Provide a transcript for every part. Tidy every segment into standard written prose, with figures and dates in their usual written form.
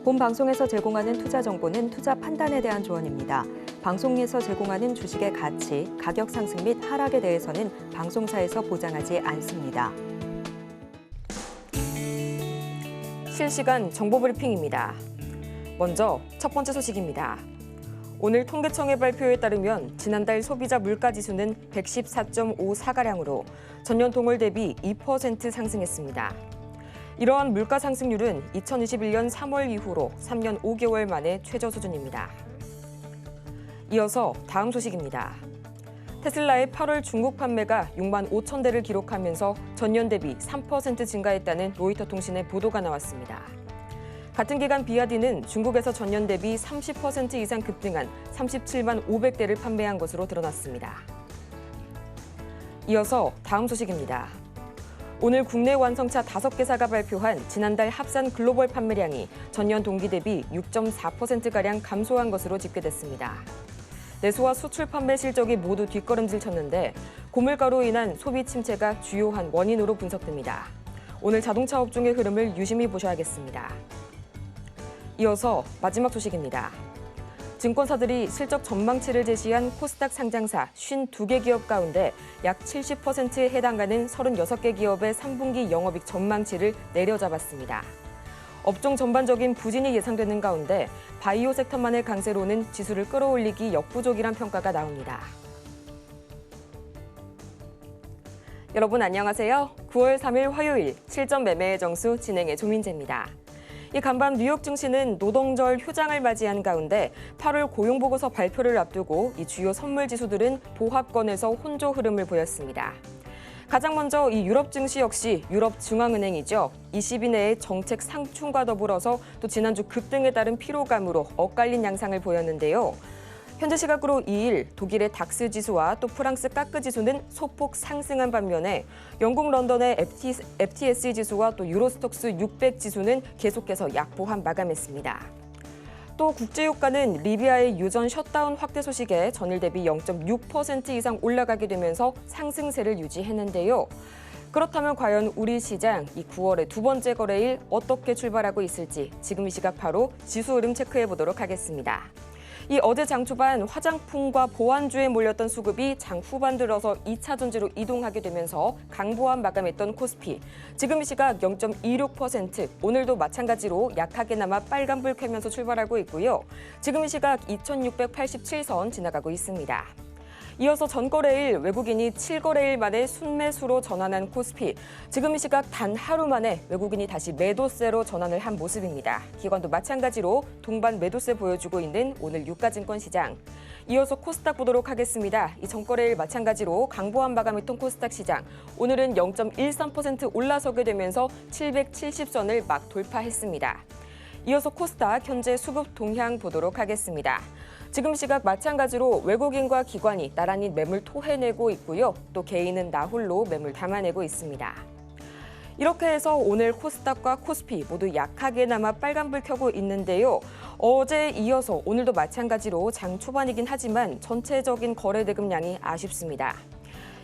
본 방송에서 제공하는 투자 정보는 투자 판단에 대한 조언입니다. 방송에서 제공하는 주식의 가치, 가격 상승 및 하락에 대해서는 방송사에서 보장하지 않습니다. 실시간 정보 브리핑입니다. 먼저 첫 번째 소식입니다. 오늘 통계청의 발표에 따르면 지난달 소비자 물가지수는 114.54가량으로 전년 동월 대비 2% 상승했습니다. 이러한 물가 상승률은 2021년 3월 이후로 3년 5개월 만에 최저 수준입니다. 이어서 다음 소식입니다. 테슬라의 8월 중국 판매가 6만 5천 대를 기록하면서 전년 대비 3% 증가했다는 로이터 통신의 보도가 나왔습니다. 같은 기간 비아디는 중국에서 전년 대비 30% 이상 급등한 37만 500대를 판매한 것으로 드러났습니다. 이어서 다음 소식입니다. 오늘 국내 완성차 5개사가 발표한 지난달 합산 글로벌 판매량이 전년 동기 대비 6.4%가량 감소한 것으로 집계됐습니다. 내수와 수출 판매 실적이 모두 뒷걸음질 쳤는데 고물가로 인한 소비 침체가 주요한 원인으로 분석됩니다. 오늘 자동차 업종의 흐름을 유심히 보셔야겠습니다. 이어서 마지막 소식입니다. 증권사들이 실적 전망치를 제시한 코스닥 상장사 52개 기업 가운데 약 70%에 해당하는 36개 기업의 3분기 영업이익 전망치를 내려잡았습니다. 업종 전반적인 부진이 예상되는 가운데 바이오 섹터만의 강세로는 지수를 끌어올리기 역부족이란 평가가 나옵니다. 여러분 안녕하세요. 9월 3일 화요일 실전 매매의 정수 진행의 조민재입니다. 이 간밤 뉴욕 증시는 노동절 휴장을 맞이한 가운데 8월 고용보고서 발표를 앞두고 이 주요 선물 지수들은 보합권에서 혼조 흐름을 보였습니다. 가장 먼저 이 유럽 증시 역시 유럽 중앙은행이죠. 20일 내의 정책 상충과 더불어서 또 지난주 급등에 따른 피로감으로 엇갈린 양상을 보였는데요. 현재 시각으로 2일 독일의 닥스 지수와 또 프랑스 까크 지수는 소폭 상승한 반면에 영국 런던의 FTSE 지수와 또 유로스톡스 600 지수는 계속해서 약보합 마감했습니다. 또 국제유가는 리비아의 유전 셧다운 확대 소식에 전일 대비 0.6% 이상 올라가게 되면서 상승세를 유지했는데요. 그렇다면 과연 우리 시장 이 9월의 두 번째 거래일 어떻게 출발하고 있을지 지금 이 시각 바로 지수 흐름 체크해 보도록 하겠습니다. 이 어제 장 초반 화장품과 보안주에 몰렸던 수급이 장 후반 들어서 2차 전지로 이동하게 되면서 강보합 마감했던 코스피. 지금 이 시각 0.26%, 오늘도 마찬가지로 약하게나마 빨간불 켜면서 출발하고 있고요. 지금 이 시각 2687선 지나가고 있습니다. 이어서 전거래일 외국인이 7거래일 만에 순매수로 전환한 코스피. 지금 이 시각 단 하루 만에 외국인이 다시 매도세로 전환을 한 모습입니다. 기관도 마찬가지로 동반 매도세 보여주고 있는 오늘 유가증권 시장. 이어서 코스닥 보도록 하겠습니다. 이 전거래일 마찬가지로 강보합 마감했던 코스닥 시장. 오늘은 0.13% 올라서게 되면서 770선을 막 돌파했습니다. 이어서 코스닥 현재 수급 동향 보도록 하겠습니다. 지금 시각 마찬가지로 외국인과 기관이 나란히 매물 토해내고 있고요. 또 개인은 나홀로 매물 담아내고 있습니다. 이렇게 해서 오늘 코스닥과 코스피 모두 약하게나마 빨간불 켜고 있는데요. 어제에 이어서 오늘도 마찬가지로 장 초반이긴 하지만 전체적인 거래 대금량이 아쉽습니다.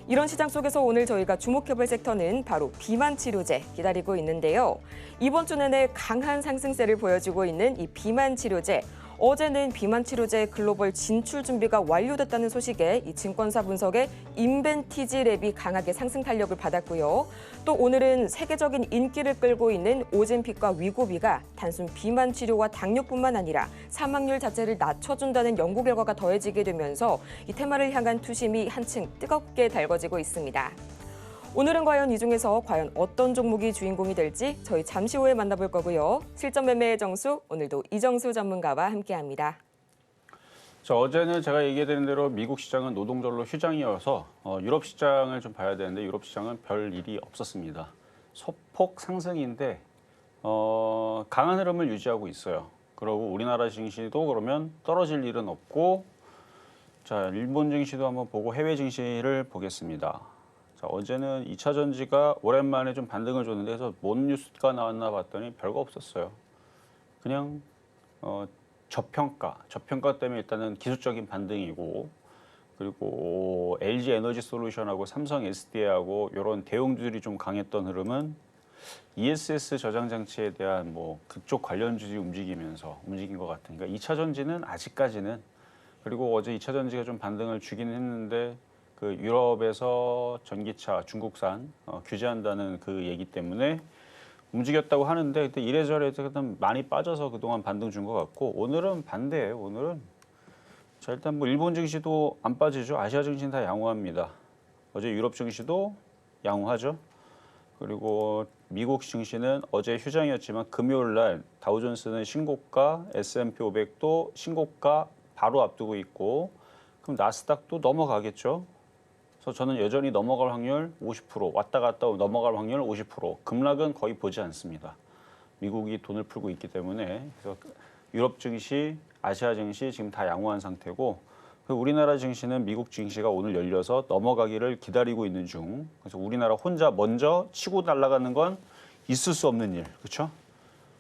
이런 시장 속에서 오늘 저희가 주목해볼 섹터는 바로 비만 치료제 기다리고 있는데요. 이번 주 내내 강한 상승세를 보여주고 있는 이 비만 치료제. 어제는 비만 치료제 글로벌 진출 준비가 완료됐다는 소식에 이 증권사 분석에 인벤티지 랩이 강하게 상승 탄력을 받았고요. 또 오늘은 세계적인 인기를 끌고 있는 오젬픽과 위고비가 단순 비만 치료와 당뇨뿐만 아니라 사망률 자체를 낮춰준다는 연구 결과가 더해지게 되면서 이 테마를 향한 투심이 한층 뜨겁게 달궈지고 있습니다. 오늘은 과연 이 중에서 어떤 종목이 주인공이 될지 저희 잠시 후에 만나볼 거고요. 실전 매매의 정수, 오늘도 이정수 전문가와 함께합니다. 자, 어제는 제가 얘기해드린 대로 미국 시장은 노동절로 휴장이어서 유럽 시장을 좀 봐야 되는데 유럽 시장은 별 일이 없었습니다. 소폭 상승인데 강한 흐름을 유지하고 있어요. 그리고 우리나라 증시도 그러면 떨어질 일은 없고, 자, 일본 증시도 한번 보고 해외 증시를 보겠습니다. 자, 어제는 2차 전지가 오랜만에 좀 반등을 줬는데 그래서 뭔 뉴스가 나왔나 봤더니 별거 없었어요. 그냥 저평가 때문에 일단은 기술적인 반등이고, 그리고 LG 에너지 솔루션하고 삼성 SDI하고 이런 대형주들이 좀 강했던 흐름은 ESS 저장 장치에 대한 뭐 그쪽 관련주들이 움직이면서 움직인 것 같으니까 2차 전지는 아직까지는 그리고 어제 2차 전지가 좀 반등을 주기는 했는데 그 유럽에서 전기차 중국산 규제한다는 그 얘기 때문에 움직였다고 하는데 그때 이래저래 많이 빠져서 그동안 반등 준 것 같고 오늘은 반대예요. 오늘은 자 일단 뭐 일본 증시도 안 빠지죠. 아시아 증시는 다 양호합니다. 어제 유럽 증시도 양호하죠. 그리고 미국 증시는 어제 휴장이었지만 금요일 날 다우존스는 신고가, S&P 500도 신고가 바로 앞두고 있고 그럼 나스닥도 넘어가겠죠. 그래서 저는 여전히 넘어갈 확률 50%, 왔다 갔다 넘어갈 확률 50%, 급락은 거의 보지 않습니다. 미국이 돈을 풀고 있기 때문에 그래서 유럽 증시, 아시아 증시 지금 다 양호한 상태고 우리나라 증시는 미국 증시가 오늘 열려서 넘어가기를 기다리고 있는 중. 그래서 우리나라 혼자 먼저 치고 날아가는 건 있을 수 없는 일, 그렇죠?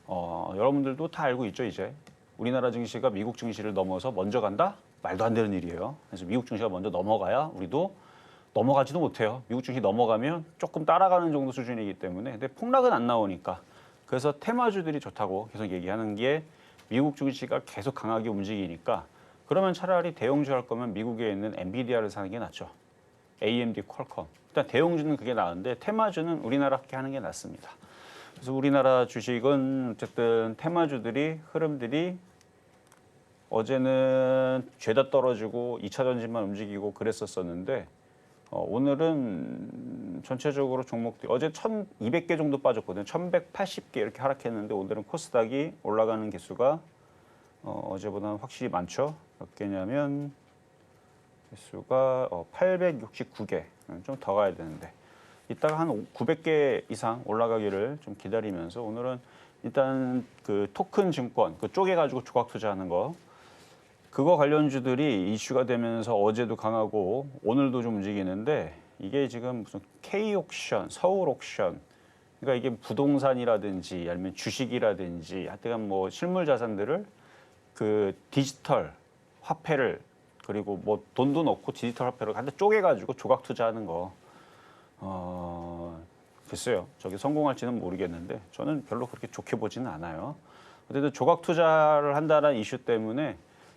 여러분들도 다 알고 있죠, 이제. 우리나라 증시가 미국 증시를 넘어서 먼저 간다? 말도 안 되는 일이에요. 그래서 미국 증시가 먼저 넘어가야 우리도 넘어가지도 못해요. 미국 증시 넘어가면 조금 따라가는 정도 수준이기 때문에. 근데 폭락은 안 나오니까. 그래서 테마주들이 좋다고 계속 얘기하는 게 미국 증시가 계속 강하게 움직이니까 그러면 차라리 대형주 할 거면 미국에 있는 엔비디아를 사는 게 낫죠. AMD, 퀄컴. 일단 대형주는 그게 나은데 테마주는 우리나라께 하는 게 낫습니다. 그래서 우리나라 주식은 어쨌든 테마주들이 흐름들이 어제는 죄다 떨어지고 2차 전지만 움직이고 그랬었었는데 오늘은 전체적으로 종목들이 어제 1,200개 정도 빠졌거든요. 1,180개 이렇게 하락했는데 오늘은 코스닥이 올라가는 개수가 어제보다는 확실히 많죠. 몇 개냐면 개수가 869개, 좀 더 가야 되는데 이따가 한 900개 이상 올라가기를 좀 기다리면서 오늘은 일단 그 토큰 증권 그 쪼개가지고 조각 투자하는 거 그거 관련주들이 이슈가 되면서 어제도 강하고 오늘도 좀 움직이는데 이게 지금 무슨 K옥션, 서울옥션 그러니까 이게 부동산이라든지 아니면 주식이라든지 하여튼 뭐 실물 자산들을 그 디지털 화폐를 그리고 뭐 돈도 넣고 디지털 화폐를 한데 쪼개가지고 조각 투자하는 거 글쎄요. 저게 성공할지는 모르겠는데 저는 별로 그렇게 좋게 보지는 않아요. 어쨌든 조각 투자를 한다는 이슈 때문에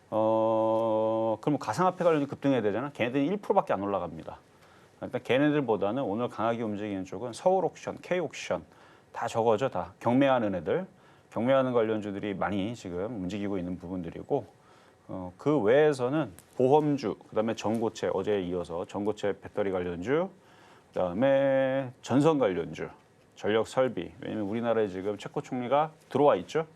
그럼 가상화폐 관련이 급등해야 되잖아. 걔네들이 1%밖에 안 올라갑니다. 일단 걔네들보다는 오늘 강하게 움직이는 쪽은 서울옥션, K옥션 다 저거죠. 다 경매하는 애들. 경매하는 관련주들이 많이 지금 움직이고 있는 부분들이고 그 외에서는 보험주, 그다음에 전고체 어제에 이어서 전고체 배터리 관련주, 그다음에 전선 관련주, 전력 설비. 왜냐면 우리나라에 지금 체코 총리가 들어와 있죠.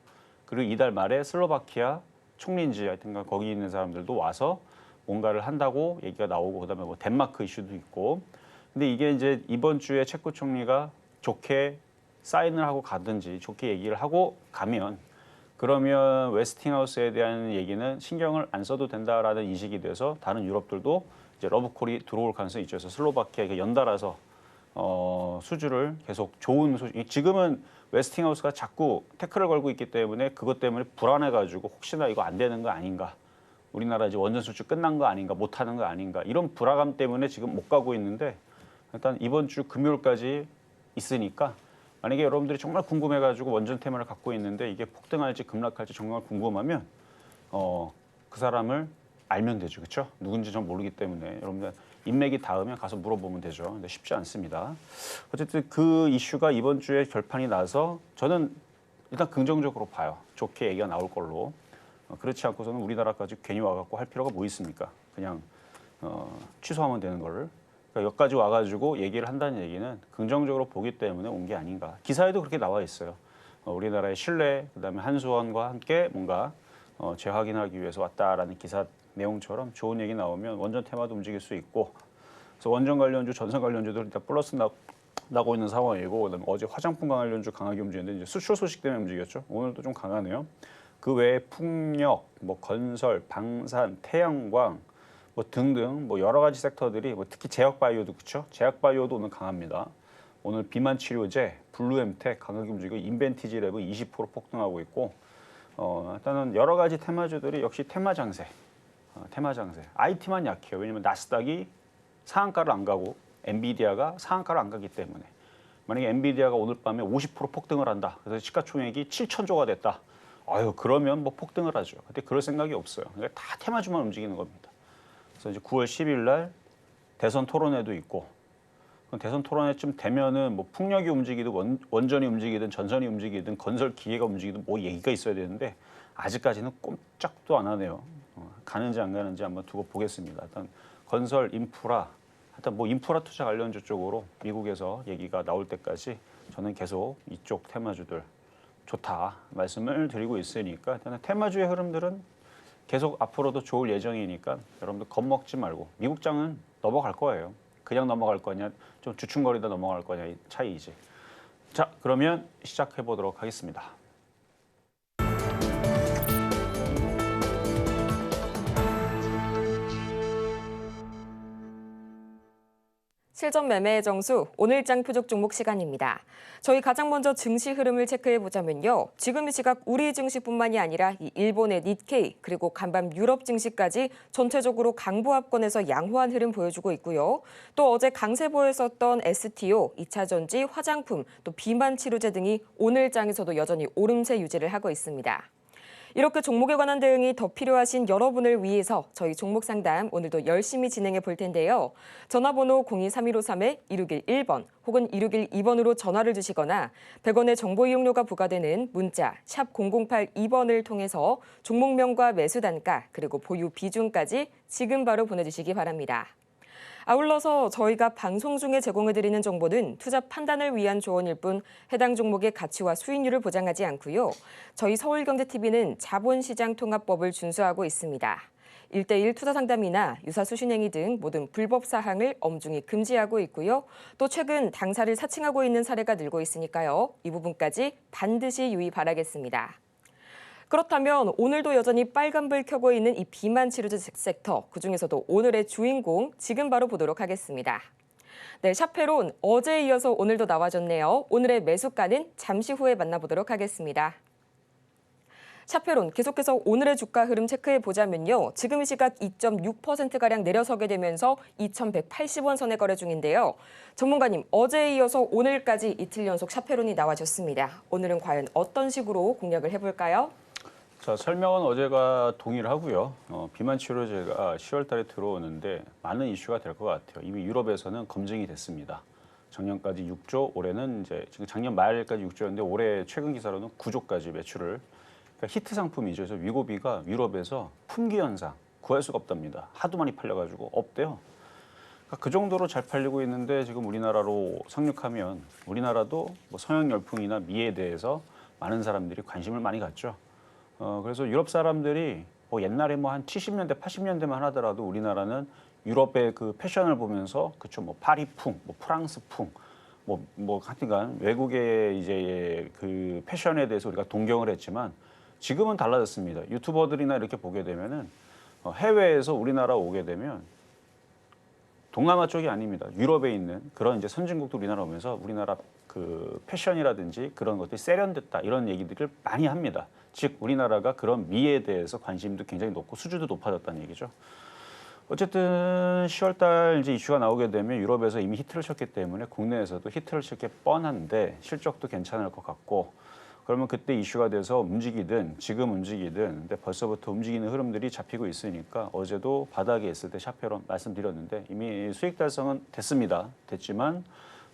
그리고 이달 말에 슬로바키아 총리인지 하여튼 거기 있는 사람들도 와서 뭔가를 한다고 얘기가 나오고 그다음에 뭐 덴마크 이슈도 있고. 근데 이게 이제 이번 주에 체코 총리가 좋게 사인을 하고 가든지 좋게 얘기를 하고 가면 그러면 웨스팅하우스에 대한 얘기는 신경을 안 써도 된다라는 인식이 돼서 다른 유럽들도 이제 러브콜이 들어올 가능성이 있죠. 그래서 슬로바키아가 연달아서 수주를 계속 좋은 지금은 웨스팅하우스가 자꾸 태클을 걸고 있기 때문에 그것 때문에 불안해가지고 혹시나 이거 안 되는 거 아닌가 우리나라 이제 원전 수주 끝난 거 아닌가 못하는 거 아닌가 이런 불안감 때문에 지금 못 가고 있는데 일단 이번 주 금요일까지 있으니까 만약에 여러분들이 정말 궁금해가지고 원전 테마를 갖고 있는데 이게 폭등할지 급락할지 정말 궁금하면 그 사람을 알면 되죠, 그렇죠? 누군지 전 모르기 때문에 여러분들 인맥이 닿으면 가서 물어보면 되죠. 근데 쉽지 않습니다. 어쨌든 그 이슈가 이번 주에 결판이 나서 저는 일단 긍정적으로 봐요. 좋게 얘기가 나올 걸로. 그렇지 않고서는 우리나라까지 괜히 와갖고 할 필요가 뭐 있습니까? 그냥 취소하면 되는 거를. 그러니까 여기까지 와가지고 얘기를 한다는 얘기는 긍정적으로 보기 때문에 온 게 아닌가. 기사에도 그렇게 나와 있어요. 우리나라의 신뢰, 그다음에 한수원과 함께 뭔가 재확인하기 위해서 왔다라는 기사 내용처럼 좋은 얘기 나오면 원전 테마도 움직일 수 있고 그래서 원전 관련주, 전선 관련주도 일단 플러스 나고 있는 상황이고 그다음에 어제 화장품 관련주 강하게 움직였는데 이제 수출 소식 때문에 움직였죠. 오늘도 좀 강하네요. 그 외에 풍력, 뭐 건설, 방산, 태양광 뭐 등등 뭐 여러 가지 섹터들이 뭐 특히 제약바이오도 그렇죠. 제약바이오도 오늘 강합니다. 오늘 비만 치료제, 블루엠텍 강하게 움직이고 인벤티지랩은 20% 폭등하고 있고 일단은 여러 가지 테마주들이 역시 테마 장세. IT만 약해요. 왜냐면 나스닥이 상한가를 안 가고 엔비디아가 상한가를 안 가기 때문에 만약에 엔비디아가 오늘 밤에 50% 폭등을 한다. 그래서 시가총액이 7천조가 됐다. 아유, 그러면 뭐 폭등을 하죠. 근데 그럴 생각이 없어요. 그러니까 다 테마주만 움직이는 겁니다. 그래서 이제 9월 10일 날 대선 토론회도 있고, 대선 토론회쯤 되면은 뭐 풍력이 움직이든 원전이 움직이든 전선이 움직이든 건설 기계가 움직이든 뭐 얘기가 있어야 되는데 아직까지는 꼼짝도 안 하네요. 가는지 안 가는지 한번 두고 보겠습니다. 일단 건설 인프라, 하여튼 뭐 인프라 투자 관련주 쪽으로 미국에서 얘기가 나올 때까지 저는 계속 이쪽 테마주들 좋다 말씀을 드리고 있으니까 일단 테마주의 흐름들은 계속 앞으로도 좋을 예정이니까 여러분들 겁먹지 말고 미국장은 넘어갈 거예요. 그냥 넘어갈 거냐, 좀 주춤거리다 넘어갈 거냐의 차이이지. 자, 그러면 시작해 보도록 하겠습니다. 실전 매매의 정수 오늘장 표적 종목 시간입니다. 저희 가장 먼저 증시 흐름을 체크해 보자면요. 지금 이 시각 우리 증시뿐만이 아니라 이 일본의 니케이 그리고 간밤 유럽 증시까지 전체적으로 강보합권에서 양호한 흐름 보여주고 있고요. 또 어제 강세 보였었던 STO, 2차 전지, 화장품, 또 비만 치료제 등이 오늘장에서도 여전히 오름세 유지를 하고 있습니다. 이렇게 종목에 관한 대응이 더 필요하신 여러분을 위해서 저희 종목 상담 오늘도 열심히 진행해 볼 텐데요. 전화번호 023153-1611번 혹은 1612번으로 전화를 주시거나 100원의 정보 이용료가 부과되는 문자 샵 0082번을 통해서 종목명과 매수 단가 그리고 보유 비중까지 지금 바로 보내주시기 바랍니다. 아울러서 저희가 방송 중에 제공해드리는 정보는 투자 판단을 위한 조언일 뿐 해당 종목의 가치와 수익률을 보장하지 않고요. 저희 서울경제TV는 자본시장통합법을 준수하고 있습니다. 1:1 투자 상담이나 유사 수신행위 등 모든 불법 사항을 엄중히 금지하고 있고요. 또 최근 당사를 사칭하고 있는 사례가 늘고 있으니까요. 이 부분까지 반드시 유의 바라겠습니다. 그렇다면 오늘도 여전히 빨간불 켜고 있는 이 비만 치료제 섹터, 그중에서도 오늘의 주인공 지금 바로 보도록 하겠습니다. 네, 샤페론 어제에 이어서 오늘도 나와줬네요. 오늘의 매수가는 잠시 후에 만나보도록 하겠습니다. 샤페론 계속해서 오늘의 주가 흐름 체크해 보자면요. 지금 이 시각 2.6%가량 내려서게 되면서 2,180원 선에 거래 중인데요. 전문가님, 어제에 이어서 오늘까지 이틀 연속 샤페론이 나와줬습니다. 오늘은 과연 어떤 식으로 공략을 해볼까요? 자, 설명은 어제가 동일하고요. 비만 치료제가 10월 달에 들어오는데 많은 이슈가 될 것 같아요. 이미 유럽에서는 검증이 됐습니다. 작년까지 6조, 올해는 이제 지금 작년 말까지 6조였는데 올해 최근 기사로는 9조까지 매출을 그러니까 히트 상품이죠. 그래서 위고비가 유럽에서 품귀 현상 구할 수가 없답니다. 하도 많이 팔려가지고 없대요. 그러니까 그 정도로 잘 팔리고 있는데 지금 우리나라로 상륙하면 우리나라도 뭐 성형 열풍이나 미에 대해서 많은 사람들이 관심을 많이 갖죠. 그래서 유럽 사람들이 뭐 옛날에 뭐 한 70년대, 80년대만 하더라도 우리나라는 유럽의 그 패션을 보면서 그쵸 뭐 파리풍, 뭐 프랑스풍, 뭐 하여튼간 외국의 이제 그 패션에 대해서 우리가 동경을 했지만 지금은 달라졌습니다. 유튜버들이나 이렇게 보게 되면은 해외에서 우리나라 오게 되면 동남아 쪽이 아닙니다. 유럽에 있는 그런 이제 선진국도 우리나라 오면서 우리나라 그 패션이라든지 그런 것들이 세련됐다 이런 얘기들을 많이 합니다. 즉 우리나라가 그런 미에 대해서 관심도 굉장히 높고 수주도 높아졌다는 얘기죠. 어쨌든 10월 달 이제 이슈가 나오게 되면 유럽에서 이미 히트를 쳤기 때문에 국내에서도 히트를 칠 게 뻔한데 실적도 괜찮을 것 같고 그러면 그때 이슈가 돼서 움직이든 지금 움직이든 근데 벌써부터 움직이는 흐름들이 잡히고 있으니까 어제도 바닥에 있을 때 샤페론 말씀드렸는데 이미 수익 달성은 됐지만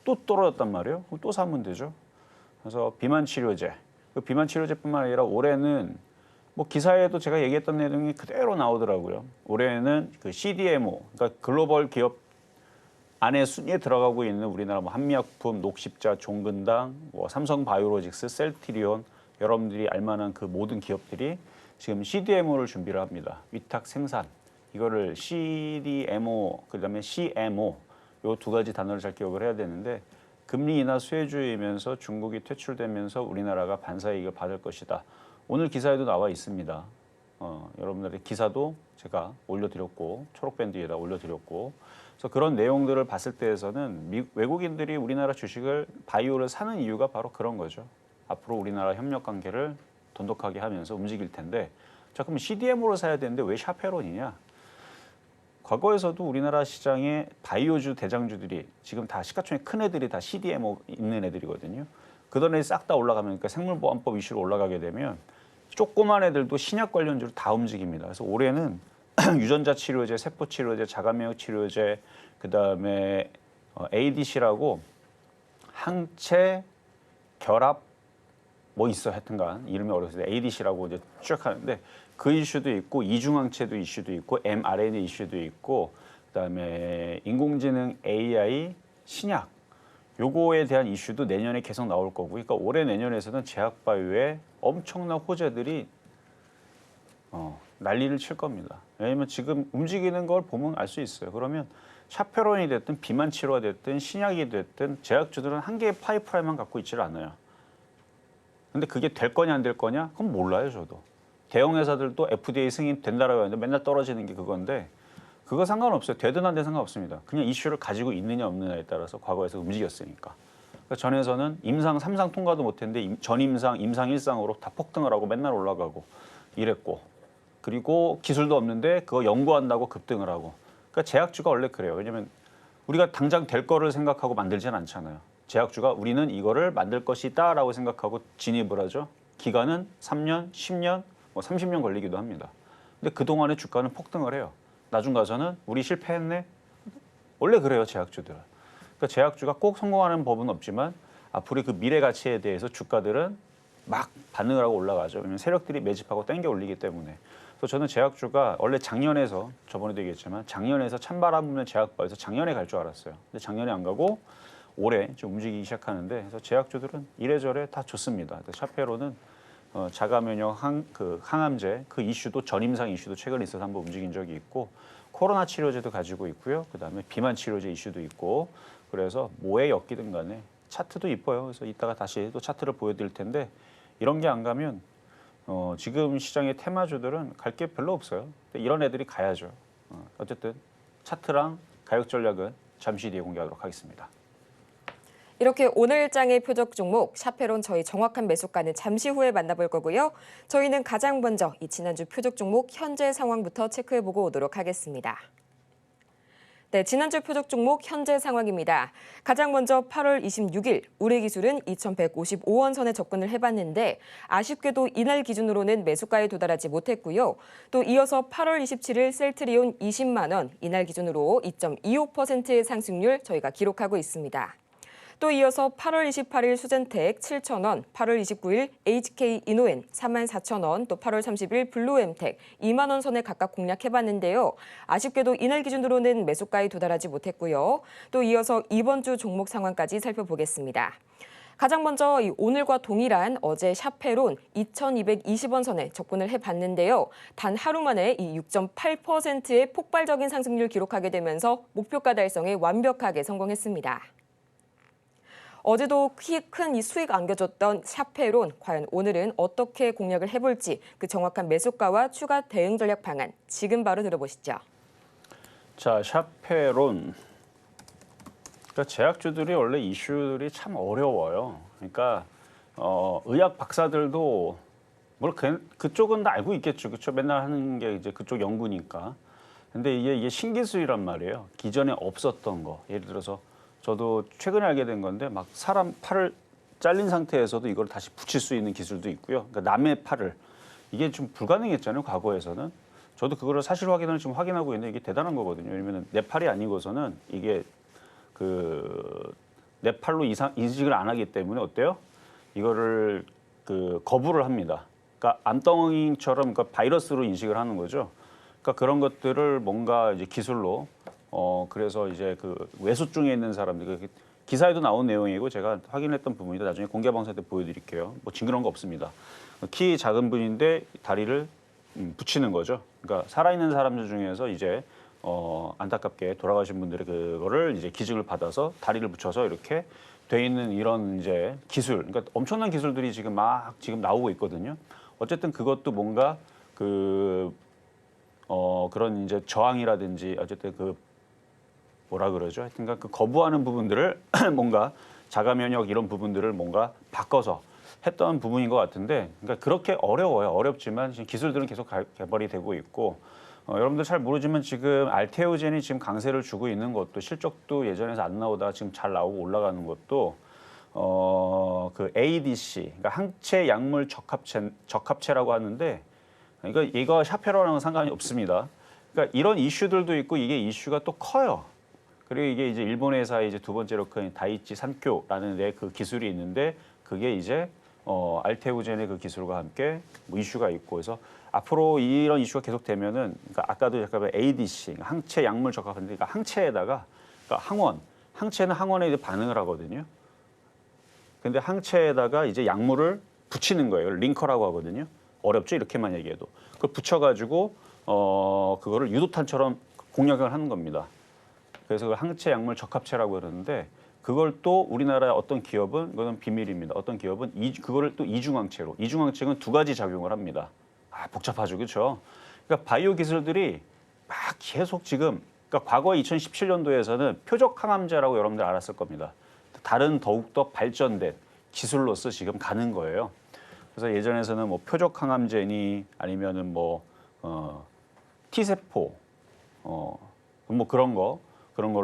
또 떨어졌단 말이에요. 그럼 또 사면 되죠. 그래서 비만 치료제, 그 비만 치료제뿐만 아니라 올해는 뭐 기사에도 제가 얘기했던 내용이 그대로 나오더라고요. 올해는 그 CDMO, 그러니까 글로벌 기업 안에 순위에 들어가고 있는 우리나라 뭐 한미약품, 녹십자, 종근당, 뭐 삼성바이오로직스, 셀트리온 여러분들이 알만한 그 모든 기업들이 지금 CDMO를 준비를 합니다. 위탁 생산 이거를 CDMO 그다음에 CMO 요 두 가지 단어를 잘 기억을 해야 되는데 금리 인하 수혜주의면서 중국이 퇴출되면서 우리나라가 반사이익을 받을 것이다. 오늘 기사에도 나와 있습니다. 여러분들의 기사도 제가 올려드렸고 초록밴드에다 올려드렸고 그래서 그런 내용들을 봤을 때에서는 외국인들이 우리나라 주식을 바이오를 사는 이유가 바로 그런 거죠. 앞으로 우리나라 협력 관계를 돈독하게 하면서 움직일 텐데 자 그럼 CDMO로 사야 되는데 왜 샤페론이냐? 과거에서도 우리나라 시장의 바이오주 대장주들이 지금 다 시가총액 큰 애들이 다 CDMO 있는 애들이거든요. 그don에 싹 다 올라가면, 그러니까 생물보안법 이슈로 올라가게 되면 조그만 애들도 신약 관련주로 다 움직입니다. 그래서 올해는 유전자 치료제, 세포 치료제, 자가면역 치료제, 그다음에 ADC라고 항체 결합 뭐 있어 하여튼간 이름이 어려워서 ADC라고 이제 쭉 하는데 그 이슈도 있고 이중항체도 이슈도 있고 mRNA 이슈도 있고 그다음에 인공지능 AI 신약 요거에 대한 이슈도 내년에 계속 나올 거고, 그러니까 올해 내년에서는 제약바이오에 엄청난 호재들이 난리를 칠 겁니다. 왜냐하면 지금 움직이는 걸 보면 알 수 있어요. 그러면 샤페론이 됐든 비만 치료가 됐든 신약이 됐든 제약주들은 한 개의 파이프라인만 갖고 있지를 않아요. 근데 그게 될 거냐 안 될 거냐? 그건 몰라요, 저도. 대형 회사들도 FDA 승인 된다라고 하는데 맨날 떨어지는 게 그건데 그거 상관없어요. 되든 안 되든 상관없습니다. 그냥 이슈를 가지고 있느냐 없느냐에 따라서 과거에서 움직였으니까. 그러니까 전에서는 임상 3상 통과도 못했는데 전임상, 임상 1상으로 다 폭등을 하고 맨날 올라가고 이랬고, 그리고 기술도 없는데 그거 연구한다고 급등을 하고. 그러니까 제약주가 원래 그래요. 왜냐하면 우리가 당장 될 거를 생각하고 만들지는 않잖아요. 제약주가 우리는 이거를 만들 것이다라고 생각하고 진입을 하죠. 기간은 3년, 10년, 뭐 30년 걸리기도 합니다. 근데 그동안에 주가는 폭등을 해요. 나중 가서는 우리 실패했네. 원래 그래요, 제약주들은. 그러니까 제약주가 꼭 성공하는 법은 없지만 앞으로 그 미래 가치에 대해서 주가들은 막 반응을 하고 올라가죠. 왜냐하면 세력들이 매집하고 땡겨 올리기 때문에. 그래서 저는 제약주가 원래 작년에서, 저번에도 얘기했지만 작년에서 찬바람 부는 제약바에서 작년에 갈 줄 알았어요. 근데 작년에 안 가고 올해 좀 움직이기 시작하는데, 그래서 제약주들은 이래저래 다 좋습니다. 샤페로는 자가면역 항암제 그 이슈도 전임상 이슈도 최근에 있어서 한번 움직인 적이 있고, 코로나 치료제도 가지고 있고요. 그다음에 비만 치료제 이슈도 있고, 그래서 뭐에 엮이든 간에 차트도 이뻐요. 그래서 이따가 다시 또 차트를 보여드릴 텐데 이런 게 안 가면 지금 시장의 테마주들은 갈 게 별로 없어요. 이런 애들이 가야죠. 어쨌든 차트랑 가격 전략은 잠시 뒤에 공개하도록 하겠습니다. 이렇게 오늘장의 표적 종목 샤페론 저희 정확한 매수가는 잠시 후에 만나볼 거고요. 저희는 가장 먼저 이 지난주 표적 종목 현재 상황부터 체크해보고 오도록 하겠습니다. 네, 지난주 표적 종목 현재 상황입니다. 가장 먼저 8월 26일 우리 기술은 2,155원 선에 접근을 해봤는데 아쉽게도 이날 기준으로는 매수가에 도달하지 못했고요. 또 이어서 8월 27일 셀트리온 20만 원 이날 기준으로 2.25%의 상승률 저희가 기록하고 있습니다. 또 이어서 8월 28일 수젠텍 7,000원, 8월 29일 HK 이노엔 34,000원, 또 8월 30일 블루엠텍 2만 원 선에 각각 공략해봤는데요. 아쉽게도 이날 기준으로는 매수가에 도달하지 못했고요. 또 이어서 이번 주 종목 상황까지 살펴보겠습니다. 가장 먼저 오늘과 동일한 어제 샤페론 2,220원 선에 접근을 해봤는데요. 단 하루 만에 이 6.8%의 폭발적인 상승률 기록하게 되면서 목표가 달성에 완벽하게 성공했습니다. 어제도 큰 이 수익 안겨줬던 샤페론, 과연 오늘은 어떻게 공략을 해볼지 그 정확한 매수가와 추가 대응 전략 방안 지금 바로 들어보시죠. 자, 샤페론. 그러니까 제약주들이 원래 이슈들이 참 어려워요. 그러니까 의학 박사들도 물론 그쪽은 다 알고 있겠죠. 그렇죠? 맨날 하는 게 이제 그쪽 연구니까. 근데 이게 신기술이란 말이에요. 기존에 없었던 거. 예를 들어서 저도 최근에 알게 된 건데 막 사람 팔을 잘린 상태에서도 이걸 다시 붙일 수 있는 기술도 있고요. 그러니까 남의 팔을 이게 좀 불가능했잖아요. 과거에서는. 저도 그거를 사실 확인을 지금 확인하고 있는데 이게 대단한 거거든요. 왜냐면 내 팔이 아니고서는 이게 내 팔로 인식을 안 하기 때문에 어때요? 이거를 거부를 합니다. 그러니까 암덩이처럼 그러니까 바이러스로 인식을 하는 거죠. 그러니까 그런 것들을 뭔가 이제 기술로 그래서 이제 외소증에 있는 사람들 기사에도 나온 내용이고 제가 확인했던 부분인데 나중에 공개 방송 때 보여드릴게요. 뭐 징그러운 거 없습니다. 키 작은 분인데 다리를 붙이는 거죠. 그러니까 살아있는 사람들 중에서 이제 안타깝게 돌아가신 분들의 그거를 이제 기증을 받아서 다리를 붙여서 이렇게 돼 있는 이런 이제 기술, 그러니까 엄청난 기술들이 지금 지금 나오고 있거든요. 어쨌든 그것도 뭔가 그런 이제 저항이라든지 어쨌든 뭐라 그러죠? 하여튼간 거부하는 부분들을 뭔가 자가 면역 이런 부분들을 뭔가 바꿔서 했던 부분인 것 같은데, 그러니까 그렇게 어려워요. 어렵지만 지금 기술들은 계속 개발이 되고 있고 여러분들 잘 모르지만 지금 알테오젠이 지금 강세를 주고 있는 것도 실적도 예전에서 안 나오다가 지금 잘 나오고 올라가는 것도 그 ADC, 그러니까 항체 약물 적합체라고 하는데 이거 샤페로랑은 상관이 없습니다. 그러니까 이런 이슈들도 있고 이게 이슈가 또 커요. 그리고 이게 이제 일본 회사의 이제 두 번째로 큰 다이치 산쿄라는 데 그 기술이 있는데 그게 이제 알테오젠의 그 기술과 함께 뭐 이슈가 있고 그래서 앞으로 이런 이슈가 계속되면은 그러니까 아까도 잠깐 ADC 항체 약물 적합한데 그러니까 항체에다가 그러니까 항체는 항원에 이제 반응을 하거든요. 근데 항체에다가 이제 약물을 붙이는 거예요. 링커라고 하거든요. 어렵죠 이렇게만 얘기해도 그걸 붙여가지고 그거를 유도탄처럼 공략을 하는 겁니다. 그래서 그 항체 약물 적합체라고 그러는데 그걸 또 우리나라 어떤 기업은 이거는 비밀입니다. 어떤 기업은 그거를 또 이중항체로 이중항체는 두 가지 작용을 합니다. 복잡하죠, 그렇죠? 그러니까 바이오 기술들이 막 계속 지금 그러니까 과거 2017년도에서는 표적 항암제라고 여러분들 알았을 겁니다. 다른 더욱더 발전된 기술로서 지금 가는 거예요. 그래서 예전에서는 뭐 표적 항암제니 아니면은 뭐 T세포 뭐 그런 걸로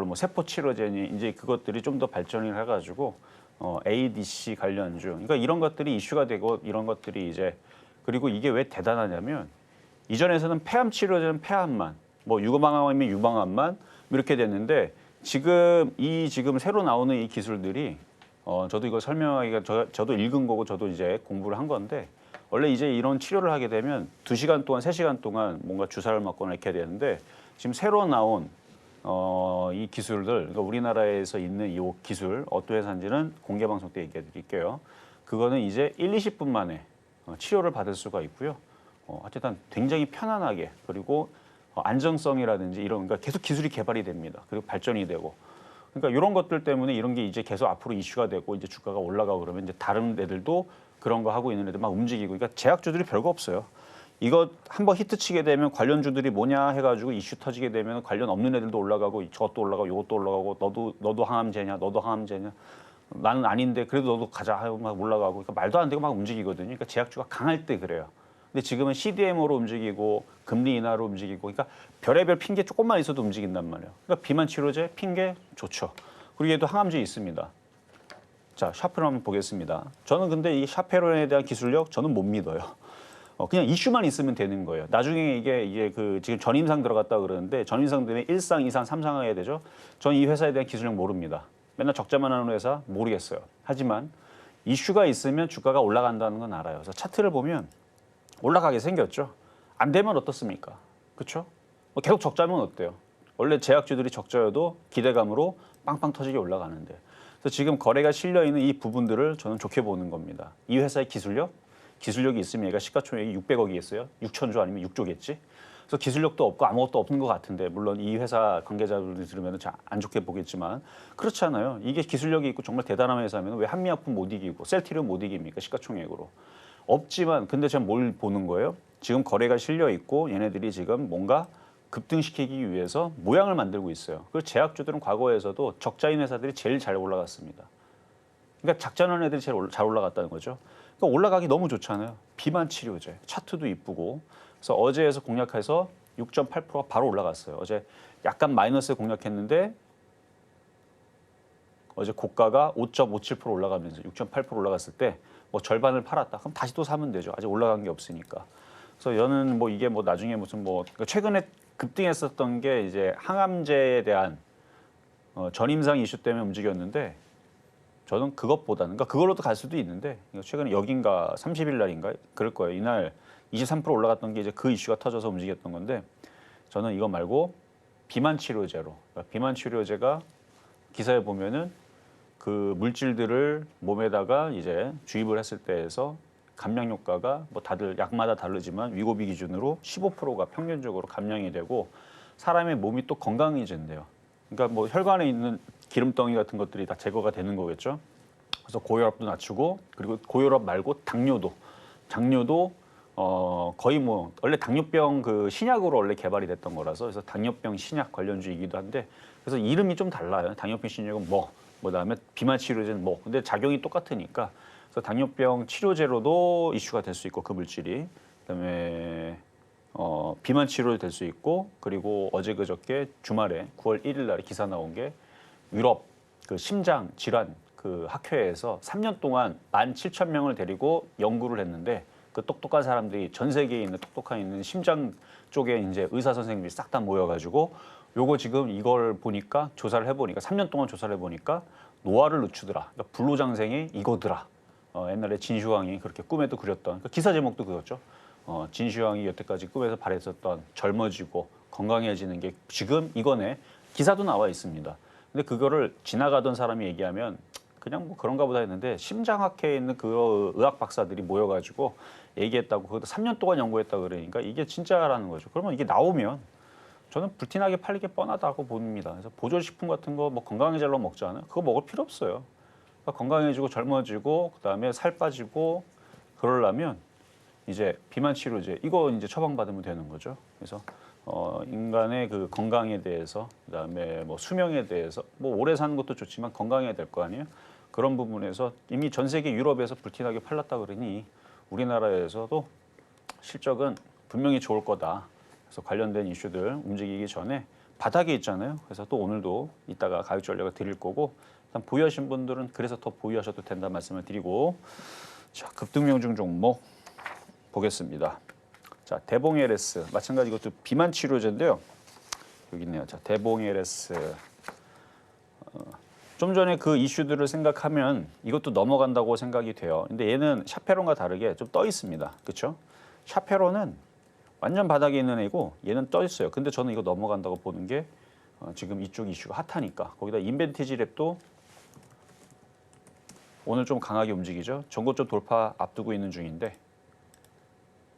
뭐 세포 치료제니 이제 그것들이 좀 더 발전을 해가지고 ADC 관련주 그러니까 이런 것들이 이슈가 되고 이런 것들이 이제 그리고 이게 왜 대단하냐면 이전에서는 폐암 치료제는 폐암만 뭐 유방암이면 유방암만 이렇게 됐는데 지금 새로 나오는 이 기술들이 저도 이거 설명하기가 저도 읽은 거고 저도 이제 공부를 한 건데 원래 이제 이런 치료를 하게 되면 2시간 동안 3시간 동안 뭔가 주사를 맞거나 이렇게 되는데 지금 새로 나온 이 기술들 그러니까 우리나라에서 있는 이 기술 어떤 회사인지는 공개 방송 때 얘기해 드릴게요. 그거는 이제 1-20분 만에 치료를 받을 수가 있고요. 어쨌든 굉장히 편안하게 그리고 안정성이라든지 이런 그러니까 계속 기술이 개발이 됩니다. 그리고 발전이 되고 그러니까 이런 것들 때문에 이런 게 이제 계속 앞으로 이슈가 되고 이제 주가가 올라가고 그러면 이제 다른 애들도 그런 거 하고 있는 애들 막 움직이고 그러니까 제약주들이 별거 없어요. 이거 한번 히트 치게 되면 관련주들이 뭐냐 해가지고 이슈 터지게 되면 관련 없는 애들도 올라가고 저것도 올라가고 이것도 올라가고 너도 항암제냐 너도 항암제냐 나는 아닌데 그래도 너도 가자 하고 막 올라가고 그러니까 말도 안 되고 막 움직이거든요. 그러니까 제약주가 강할 때 그래요. 근데 지금은 CDMO로 움직이고 금리 인하로 움직이고 그러니까 별의별 핑계 조금만 있어도 움직인단 말이에요. 그러니까 비만 치료제 핑계 좋죠. 그리고 얘도 항암제 있습니다. 자, 샤페론 한번 보겠습니다. 저는 근데 이 샤페론에 대한 기술력 저는 못 믿어요. 그냥 이슈만 있으면 되는 거예요. 나중에 이게 그 지금 전임상 들어갔다 그러는데 전임상 되면 1상, 2상, 3상 해야 되죠. 저는 이 회사에 대한 기술력 모릅니다. 맨날 적자만 하는 회사 모르겠어요. 하지만 이슈가 있으면 주가가 올라간다는 건 알아요. 그래서 차트를 보면 올라가게 생겼죠. 안 되면 어떻습니까? 그렇죠? 계속 적자면 어때요? 원래 제약주들이 적자여도 기대감으로 빵빵 터지게 올라가는데. 그래서 지금 거래가 실려 있는 이 부분들을 저는 좋게 보는 겁니다. 이 회사의 기술력이 있으면 얘가 시가총액이 600억이겠어요? 6천조 아니면 6조겠지? 그래서 기술력도 없고 아무것도 없는 것 같은데 물론 이 회사 관계자들이 들으면 안 좋게 보겠지만 그렇지 않아요. 이게 기술력이 있고 정말 대단한 회사면 왜 한미약품 못 이기고 셀트리온 못 이깁니까? 시가총액으로. 없지만 근데 제가 뭘 보는 거예요? 지금 거래가 실려 있고 얘네들이 지금 뭔가 급등시키기 위해서 모양을 만들고 있어요. 그리고 제약주들은 과거에서도 적자인 회사들이 제일 잘 올라갔습니다. 그러니까 작자는 애들이 제일 잘 올라갔다는 거죠. 그러니까 올라가기 너무 좋잖아요. 비만 치료제, 차트도 이쁘고. 그래서 어제에서 공략해서 6.8%가 바로 올라갔어요. 어제 약간 마이너스에 공략했는데 어제 고가가 5.57% 올라가면서 6.8% 올라갔을 때 뭐 절반을 팔았다. 그럼 다시 또 사면 되죠. 아직 올라간 게 없으니까. 그래서 저는 뭐 이게 뭐 나중에 무슨 뭐 그러니까 최근에 급등했었던 게 이제 항암제에 대한 전임상 이슈 때문에 움직였는데 저는 그것보다는 그러니까 그걸로도 갈 수도 있는데 최근에 여긴가 30일 날인가 그럴 거예요. 이날 23% 올라갔던 게 이제 그 이슈가 터져서 움직였던 건데 저는 이거 말고 비만 치료제로 그러니까 비만 치료제가 기사에 보면은 그 물질들을 몸에다가 이제 주입을 했을 때에서 감량 효과가 뭐 다들 약마다 다르지만 위고비 기준으로 15%가 평균적으로 감량이 되고 사람의 몸이 또 건강해진대요. 그러니까 뭐 혈관에 있는 기름덩이 같은 것들이 다 제거가 되는 거겠죠. 그래서 고혈압도 낮추고 그리고 고혈압 말고 당뇨도 거의 뭐 원래 당뇨병 그 신약으로 원래 개발이 됐던 거라서 그래서 당뇨병 신약 관련주이기도 한데 그래서 이름이 좀 달라요. 당뇨병 신약은 그다음에 비만 치료제는 근데 작용이 똑같으니까 그래서 당뇨병 치료제로도 이슈가 될 수 있고 그 물질이 그다음에 비만 치료될 수 있고 그리고 어제 그저께 주말에 9월 1일 날에 기사 나온 게 유럽 그 심장 질환 그 학회에서 3년 동안 17,000명을 데리고 연구를 했는데 그 똑똑한 사람들이 전 세계에 있는 똑똑한 있는 심장 쪽에 이제 의사 선생님들이 싹 다 모여가지고 요거 지금 이걸 보니까 조사를 해보니까 3년 동안 조사를 해보니까 노화를 늦추더라. 그러니까 불로장생이 이거더라. 옛날에 진시황이 그렇게 꿈에도 그렸던 그러니까 기사 제목도 그거죠. 진시황이 여태까지 꿈에서 바랬었던 젊어지고 건강해지는 게 지금 이거네. 기사도 나와 있습니다. 근데 그거를 지나가던 사람이 얘기하면 그냥 뭐 그런가 보다 했는데 심장학회에 있는 그 의학 박사들이 모여가지고 얘기했다고 그것도 3년 동안 연구했다고 그러니까 이게 진짜라는 거죠. 그러면 이게 나오면 저는 불티나게 팔리게 뻔하다고 봅니다. 그래서 보조식품 같은 거 뭐 건강해지려고 먹잖아요. 그거 먹을 필요 없어요. 그러니까 건강해지고 젊어지고 그다음에 살 빠지고 그러려면 이제 비만 치료제 이거 이제 처방받으면 되는 거죠. 그래서 인간의 그 건강에 대해서 그다음에 뭐 수명에 대해서 뭐 오래 사는 것도 좋지만 건강해야 될 거 아니에요. 그런 부분에서 이미 전 세계 유럽에서 불티나게 팔렸다 그러니 우리나라에서도 실적은 분명히 좋을 거다. 그래서 관련된 이슈들 움직이기 전에 바닥에 있잖아요. 그래서 또 오늘도 이따가 가격 전략을 드릴 거고 일단 보유하신 분들은 그래서 더 보유하셔도 된다 말씀을 드리고 자 급등명중 종목 보겠습니다. 자 대봉 LS 마찬가지 이것도 비만 치료제인데요. 여기 있네요. 자 대봉 LS 좀 전에 그 이슈들을 생각하면 이것도 넘어간다고 생각이 돼요. 근데 얘는 샤페론과 다르게 좀 떠 있습니다. 그렇죠? 샤페론은 완전 바닥에 있는 애고 얘는 떠 있어요. 근데 저는 이거 넘어간다고 보는 게 지금 이쪽 이슈가 핫하니까 거기다 인벤티지 랩도 오늘 좀 강하게 움직이죠. 전고점 돌파 앞두고 있는 중인데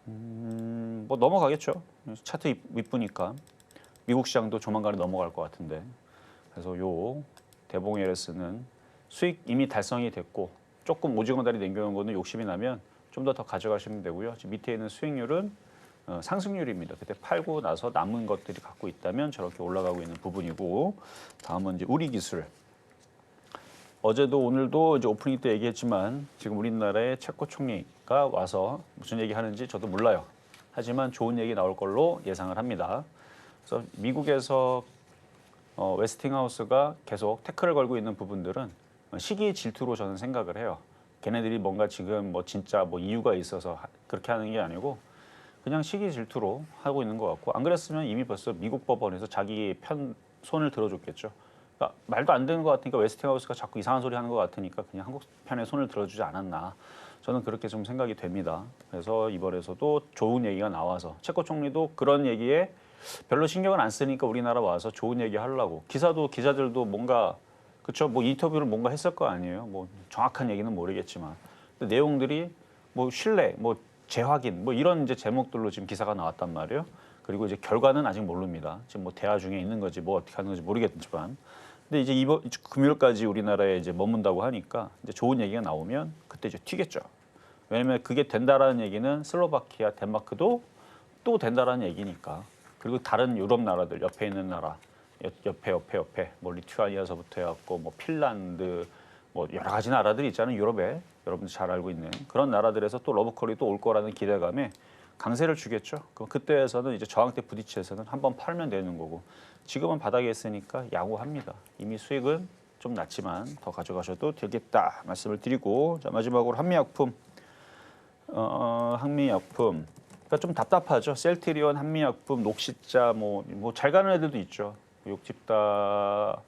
뭐 넘어가겠죠. 차트 이쁘니까 미국 시장도 조만간에 넘어갈 것 같은데 그래서 요 대봉 LS는 수익 이미 달성이 됐고 조금 오징어 다리 남겨놓은 거는 욕심이 나면 좀 더 가져가시면 되고요. 지금 밑에 있는 수익률은 상승률입니다. 그때 팔고 나서 남은 것들이 갖고 있다면 저렇게 올라가고 있는 부분이고 다음은 이제 우리기술. 어제도 오늘도 이제 오프닝 때 얘기했지만 지금 우리나라의 체코 총리가 와서 무슨 얘기 하는지 저도 몰라요. 하지만 좋은 얘기 나올 걸로 예상을 합니다. 그래서 미국에서 웨스팅하우스가 계속 태클을 걸고 있는 부분들은 시기 질투로 저는 생각을 해요. 걔네들이 뭔가 지금 뭐 진짜 뭐 이유가 있어서 그렇게 하는 게 아니고 그냥 시기 질투로 하고 있는 것 같고 안 그랬으면 이미 벌써 미국 법원에서 자기 편 손을 들어줬겠죠. 그러니까 말도 안 되는 것 같으니까 웨스팅하우스가 자꾸 이상한 소리 하는 것 같으니까 그냥 한국 편에 손을 들어주지 않았나. 저는 그렇게 좀 생각이 됩니다. 그래서 이번에서도 좋은 얘기가 나와서 체코 총리도 그런 얘기에 별로 신경을 안 쓰니까 우리나라 와서 좋은 얘기 하려고 기자들도 뭔가 그렇죠 뭐 인터뷰를 뭔가 했을 거 아니에요. 뭐 정확한 얘기는 모르겠지만 근데 내용들이 뭐 신뢰 뭐 재확인 뭐 이런 이제 제목들로 지금 기사가 나왔단 말이에요. 그리고 이제 결과는 아직 모릅니다. 지금 뭐 대화 중에 있는 거지 뭐 어떻게 하는 건지 모르겠지만 근데 이제 이번 금요일까지 우리나라에 이제 머문다고 하니까 이제 좋은 얘기가 나오면 그때 이제 튀겠죠. 왜냐면 그게 된다라는 얘기는 슬로바키아, 덴마크도 또 된다라는 얘기니까. 그리고 다른 유럽 나라들 옆에 있는 나라, 옆에 뭐 리투아니아서부터 해갖고 뭐 핀란드 뭐 여러 가지 나라들이 있잖아요. 유럽에 여러분들 잘 알고 있는 그런 나라들에서 또 러브콜이 또 올 거라는 기대감에 강세를 주겠죠. 그럼 그때에서는 이제 저항대 부딪혀서는 한번 팔면 되는 거고 지금은 바닥에 있으니까 양호합니다. 이미 수익은 좀 낮지만 더 가져가셔도 되겠다 말씀을 드리고 자 마지막으로 한미약품 한미약품 그러니까 좀 답답하죠. 셀트리온, 한미약품, 녹시자 뭐 잘 가는 애들도 있죠. 욕집다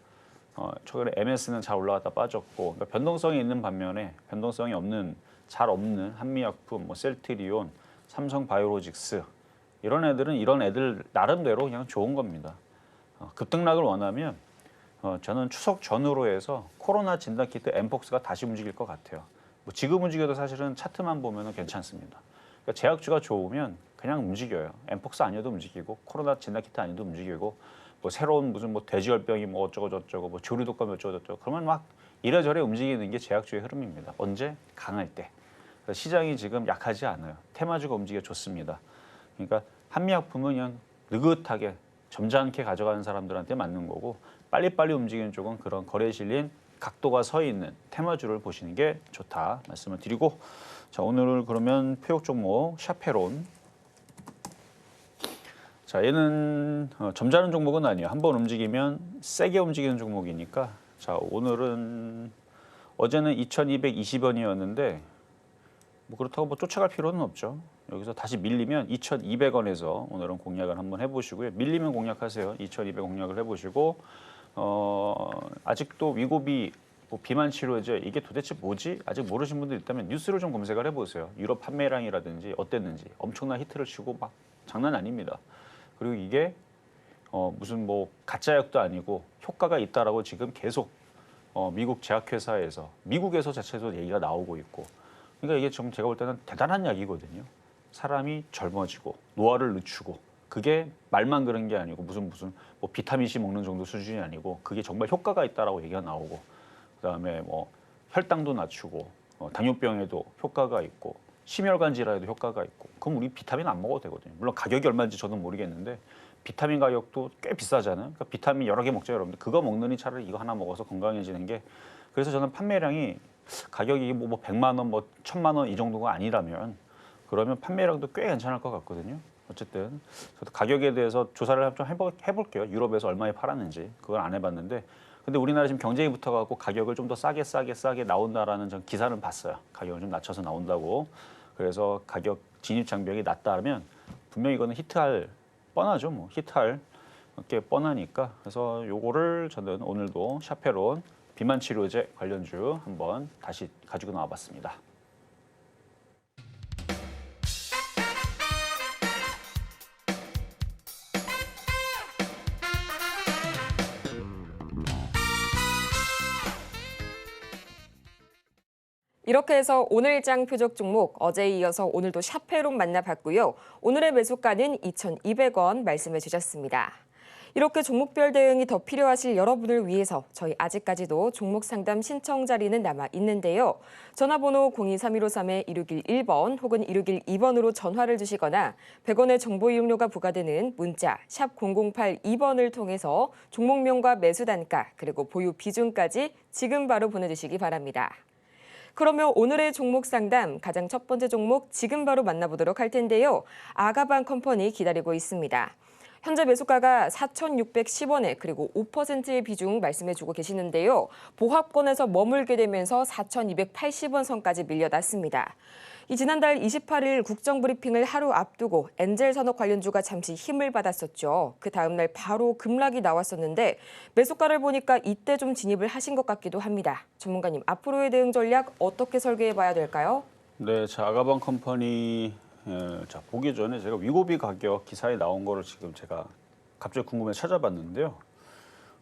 최근에 MS는 잘 올라갔다 빠졌고 그러니까 변동성이 있는 반면에 변동성이 없는 잘 없는 한미약품, 뭐 셀트리온, 삼성바이오로직스 이런 애들은 이런 애들 나름대로 그냥 좋은 겁니다. 급등락을 원하면 저는 추석 전후로 해서 코로나 진단키트 엠폭스가 다시 움직일 것 같아요. 뭐 지금 움직여도 사실은 차트만 보면 괜찮습니다. 그러니까 제약주가 좋으면 그냥 움직여요. 엠폭스 아니어도 움직이고 코로나 진단키트 아니어도 움직이고 뭐 새로운 무슨 뭐 돼지열병이 뭐 어쩌고 저쩌고 뭐 조류독감 어쩌고 저쩌고 그러면 막 이래저래 움직이는 게 제약주의 흐름입니다. 언제? 강할 때. 그래서 시장이 지금 약하지 않아요. 테마주가 움직여 좋습니다. 그러니까 한미약품은 그냥 느긋하게 점잖게 가져가는 사람들한테 맞는 거고 빨리빨리 움직이는 쪽은 그런 거래에 실린 각도가 서 있는 테마주를 보시는 게 좋다 말씀을 드리고 자 오늘 그러면 표역 종목 샤페론 자, 얘는 점잖은 종목은 아니에요. 한번 움직이면 세게 움직이는 종목이니까. 자, 오늘은 어제는 2,220원이었는데 뭐 그렇다고 뭐 쫓아갈 필요는 없죠. 여기서 다시 밀리면 2,200원에서 오늘은 공략을 한번 해보시고요. 밀리면 공략하세요. 2,200 공략을 해보시고 아직도 위고비 뭐 비만 치료제 이게 도대체 뭐지? 아직 모르신 분들 있다면 뉴스를 좀 검색을 해보세요. 유럽 판매량이라든지 어땠는지 엄청난 히트를 치고 막 장난 아닙니다. 그리고 이게 무슨 뭐 가짜 약도 아니고 효과가 있다라고 지금 계속 미국 제약회사에서 미국에서 자체도 얘기가 나오고 있고 그러니까 이게 좀 제가 볼 때는 대단한 약이거든요. 사람이 젊어지고 노화를 늦추고 그게 말만 그런 게 아니고 무슨 뭐 비타민 C 먹는 정도 수준이 아니고 그게 정말 효과가 있다라고 얘기가 나오고 그다음에 뭐 혈당도 낮추고 당뇨병에도 효과가 있고 심혈관 질환에도 효과가 있고 그럼 우리 비타민 안 먹어도 되거든요. 물론 가격이 얼마인지 저는 모르겠는데 비타민 가격도 꽤 비싸잖아요. 그러니까 비타민 여러 개 먹죠, 여러분들. 그거 먹느니 차라리 이거 하나 먹어서 건강해지는 게 그래서 저는 판매량이 가격이 뭐 100만 원, 뭐 1000만 원 이 정도가 아니라면 그러면 판매량도 꽤 괜찮을 것 같거든요. 어쨌든 저도 가격에 대해서 조사를 좀 해볼게요. 유럽에서 얼마에 팔았는지 그걸 안 해봤는데 근데 우리나라 지금 경쟁이 붙어갖고 가격을 좀 더 싸게 나온다라는 전 기사는 봤어요. 가격을 좀 낮춰서 나온다고. 그래서 가격 진입 장벽이 낮다면 분명히 이거는 히트할 뻔하죠. 뭐 히트할 게 뻔하니까. 그래서 요거를 저는 오늘도 샤페론 비만 치료제 관련주 한번 다시 가지고 나와봤습니다. 이렇게 해서 오늘 장 표적 종목 어제에 이어서 오늘도 샤페론 만나봤고요. 오늘의 매수가는 2,200원 말씀해 주셨습니다. 이렇게 종목별 대응이 더 필요하실 여러분을 위해서 저희 아직까지도 종목 상담 신청 자리는 남아 있는데요. 전화번호 023153-1611번 혹은 1612번으로 전화를 주시거나 100원의 정보 이용료가 부과되는 문자 샵 0082번을 통해서 종목명과 매수 단가 그리고 보유 비중까지 지금 바로 보내주시기 바랍니다. 그러면 오늘의 종목 상담 가장 첫 번째 종목 지금 바로 만나보도록 할 텐데요. 아가방 컴퍼니 기다리고 있습니다. 현재 매수가가 4,610원에 그리고 5%의 비중 말씀해주고 계시는데요. 보합권에서 머물게 되면서 4,280원 선까지 밀려났습니다. 이 지난달 28일 국정브리핑을 하루 앞두고 엔젤 산업 관련주가 잠시 힘을 받았었죠. 그 다음 날 바로 급락이 나왔었는데 매수가를 보니까 이때 좀 진입을 하신 것 같기도 합니다. 전문가님, 앞으로의 대응 전략 어떻게 설계해봐야 될까요? 네, 자, 아가방 컴퍼니 자, 보기 전에 제가 위고비 가격 기사에 나온 거를 지금 제가 갑자기 궁금해 찾아봤는데요.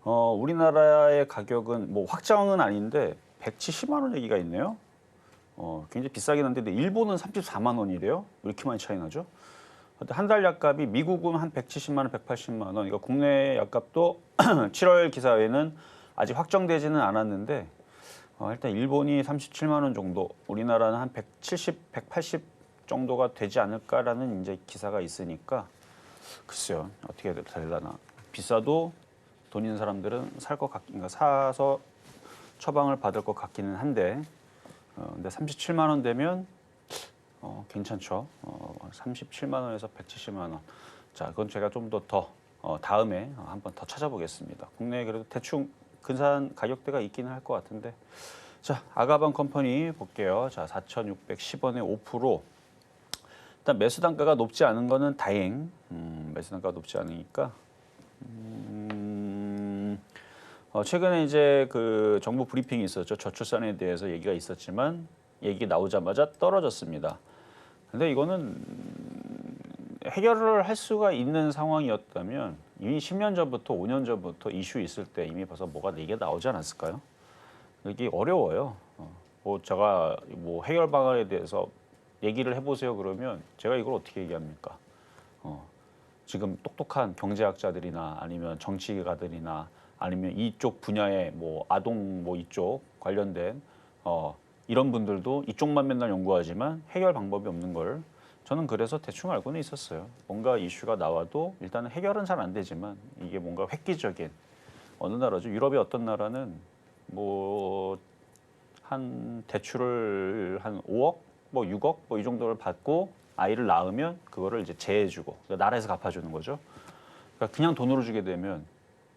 우리나라의 가격은 뭐 확정은 아닌데 170만 원 얘기가 있네요. 굉장히 비싸긴 한데 일본은 34만 원이래요. 왜 이렇게 많이 차이 나죠? 한 달 약값이 미국은 한 170만 원, 180만 원. 이거 국내 약값도 7월 기사에는 아직 확정되지는 않았는데 일단 일본이 37만 원 정도, 우리나라는 한 170, 180 정도가 되지 않을까라는 이제 기사가 있으니까 글쎄요 어떻게 되려나. 비싸도 돈 있는 사람들은 그러니까 사서 처방을 받을 것 같기는 한데 근데 37만 원 되면 괜찮죠. 37만 원에서 170만 원. 자, 그건 제가 좀 더 다음에 한번 더 찾아보겠습니다. 국내에 그래도 대충 근사한 가격대가 있기는 할 것 같은데. 자, 아가방 컴퍼니 볼게요. 자, 4,610원에 5%. 일단 매수 단가가 높지 않은 거는 다행. 매수 단가가 높지 않으니까. 최근에 이제 그 정부 브리핑이 있었죠. 저출산에 대해서 얘기가 있었지만 얘기 나오자마자 떨어졌습니다. 근데 이거는 해결을 할 수가 있는 상황이었다면 이미 10년 전부터 5년 전부터 이슈 있을 때 이미 벌써 뭐가 얘기가 나오지 않았을까요? 이게 어려워요. 뭐 제가 뭐 해결 방안에 대해서 얘기를 해보세요 그러면 제가 이걸 어떻게 얘기합니까? 지금 똑똑한 경제학자들이나 아니면 정치가들이나 아니면 이쪽 분야의 뭐 아동 뭐 이쪽 관련된 이런 분들도 이쪽만 맨날 연구하지만 해결 방법이 없는 걸 저는 그래서 대충 알고는 있었어요. 뭔가 이슈가 나와도 일단은 해결은 잘 안 되지만 이게 뭔가 획기적인 어느 나라죠? 유럽의 어떤 나라는 뭐 한 대출을 한 5억, 뭐 6억 뭐 이 정도를 받고 아이를 낳으면 그거를 이제 제해주고 그러니까 나라에서 갚아주는 거죠. 그러니까 그냥 돈으로 주게 되면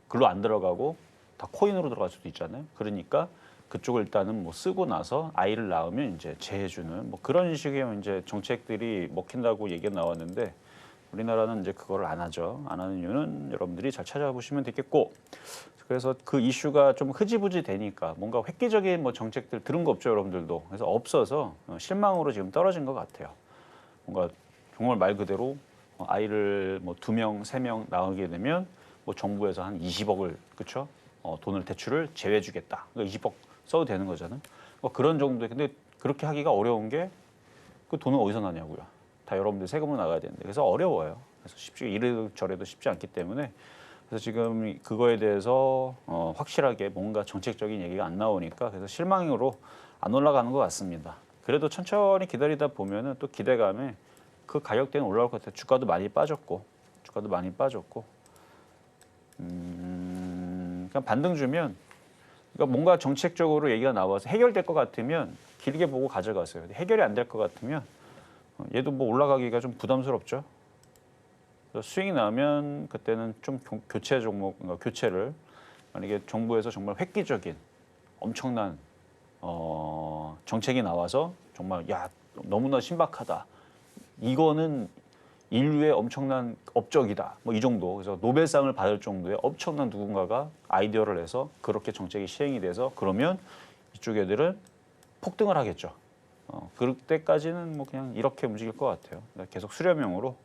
글로 안 들어가고 다 코인으로 들어갈 수도 있잖아요. 그러니까 그쪽을 일단은 뭐 쓰고 나서 아이를 낳으면 이제 제해주는 뭐 그런 식의 이제 정책들이 먹힌다고 얘기가 나왔는데 우리나라는 이제 그거를 안 하죠. 안 하는 이유는 여러분들이 잘 찾아보시면 되겠고 그래서 그 이슈가 좀 흐지부지 되니까 뭔가 획기적인 뭐 정책들 들은 거 없죠, 여러분들도. 그래서 없어서 실망으로 지금 떨어진 것 같아요. 뭔가 정말 말 그대로 아이를 뭐 2명, 3명 낳게 되면 뭐 정부에서 한 20억을 그렇죠? 돈을 대출을 제외해주겠다. 그러니까 20억 써도 되는 거잖아요. 뭐 그런 정도의 근데 그렇게 하기가 어려운 게 그 돈은 어디서 나냐고요. 다 여러분들 세금으로 나가야 되는데 그래서 어려워요. 그래서 쉽지 이래도 저래도 쉽지 않기 때문에 그래서 지금 그거에 대해서 확실하게 뭔가 정책적인 얘기가 안 나오니까 그래서 실망으로 안 올라가는 것 같습니다. 그래도 천천히 기다리다 보면은 또 기대감에 그 가격대는 올라올 것 같아요. 주가도 많이 빠졌고 그냥 반등 주면 그러니까 뭔가 정책적으로 얘기가 나와서 해결될 것 같으면 길게 보고 가져가세요. 해결이 안 될 것 같으면 얘도 뭐 올라가기가 좀 부담스럽죠. 그래서 수익이 나면 그때는 좀 교체 종목, 그러니까 교체를 만약에 정부에서 정말 획기적인 엄청난 정책이 나와서 정말 야 너무나 신박하다. 이거는 인류의 엄청난 업적이다. 뭐 이 정도. 그래서 노벨상을 받을 정도의 엄청난 누군가가 아이디어를 내서 그렇게 정책이 시행이 돼서 그러면 이쪽 애들은 폭등을 하겠죠. 그럴 때까지는 뭐 그냥 이렇게 움직일 것 같아요. 계속 수렴형으로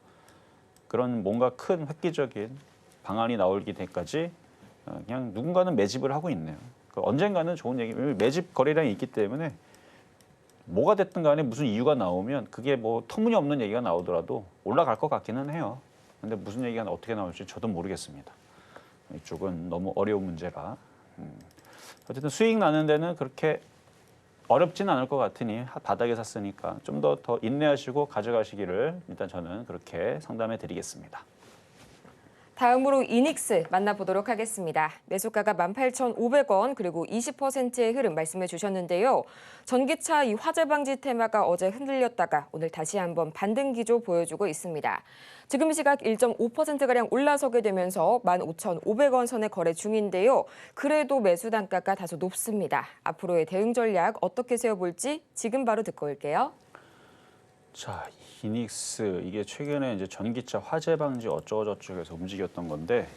그런 뭔가 큰 획기적인 방안이 나오기 때까지 그냥 누군가는 매집을 하고 있네요. 언젠가는 좋은 얘기, 매집 거래량이 있기 때문에 뭐가 됐든 간에 무슨 이유가 나오면 그게 뭐 터무니없는 얘기가 나오더라도 올라갈 것 같기는 해요. 근데 무슨 얘기가 어떻게 나올지 저도 모르겠습니다. 이쪽은 너무 어려운 문제라. 어쨌든 수익 나는 데는 그렇게 어렵진 않을 것 같으니 바닥에 샀으니까 좀 더 인내하시고 가져가시기를 일단 저는 그렇게 상담해 드리겠습니다. 다음으로 이닉스 만나보도록 하겠습니다. 매수가가 18,500원 그리고 20%의 흐름 말씀해 주셨는데요. 전기차 이 화재 방지 테마가 어제 흔들렸다가 오늘 다시 한번 반등 기조 보여주고 있습니다. 지금 시각 1.5%가량 올라서게 되면서 15,500원 선에 거래 중인데요. 그래도 매수 단가가 다소 높습니다. 앞으로의 대응 전략 어떻게 세워볼지 지금 바로 듣고 올게요. 자, 이닉스 이게 최근에 이제 전기차 화재 방지 어쩌고저쩌고해서 움직였던 건데,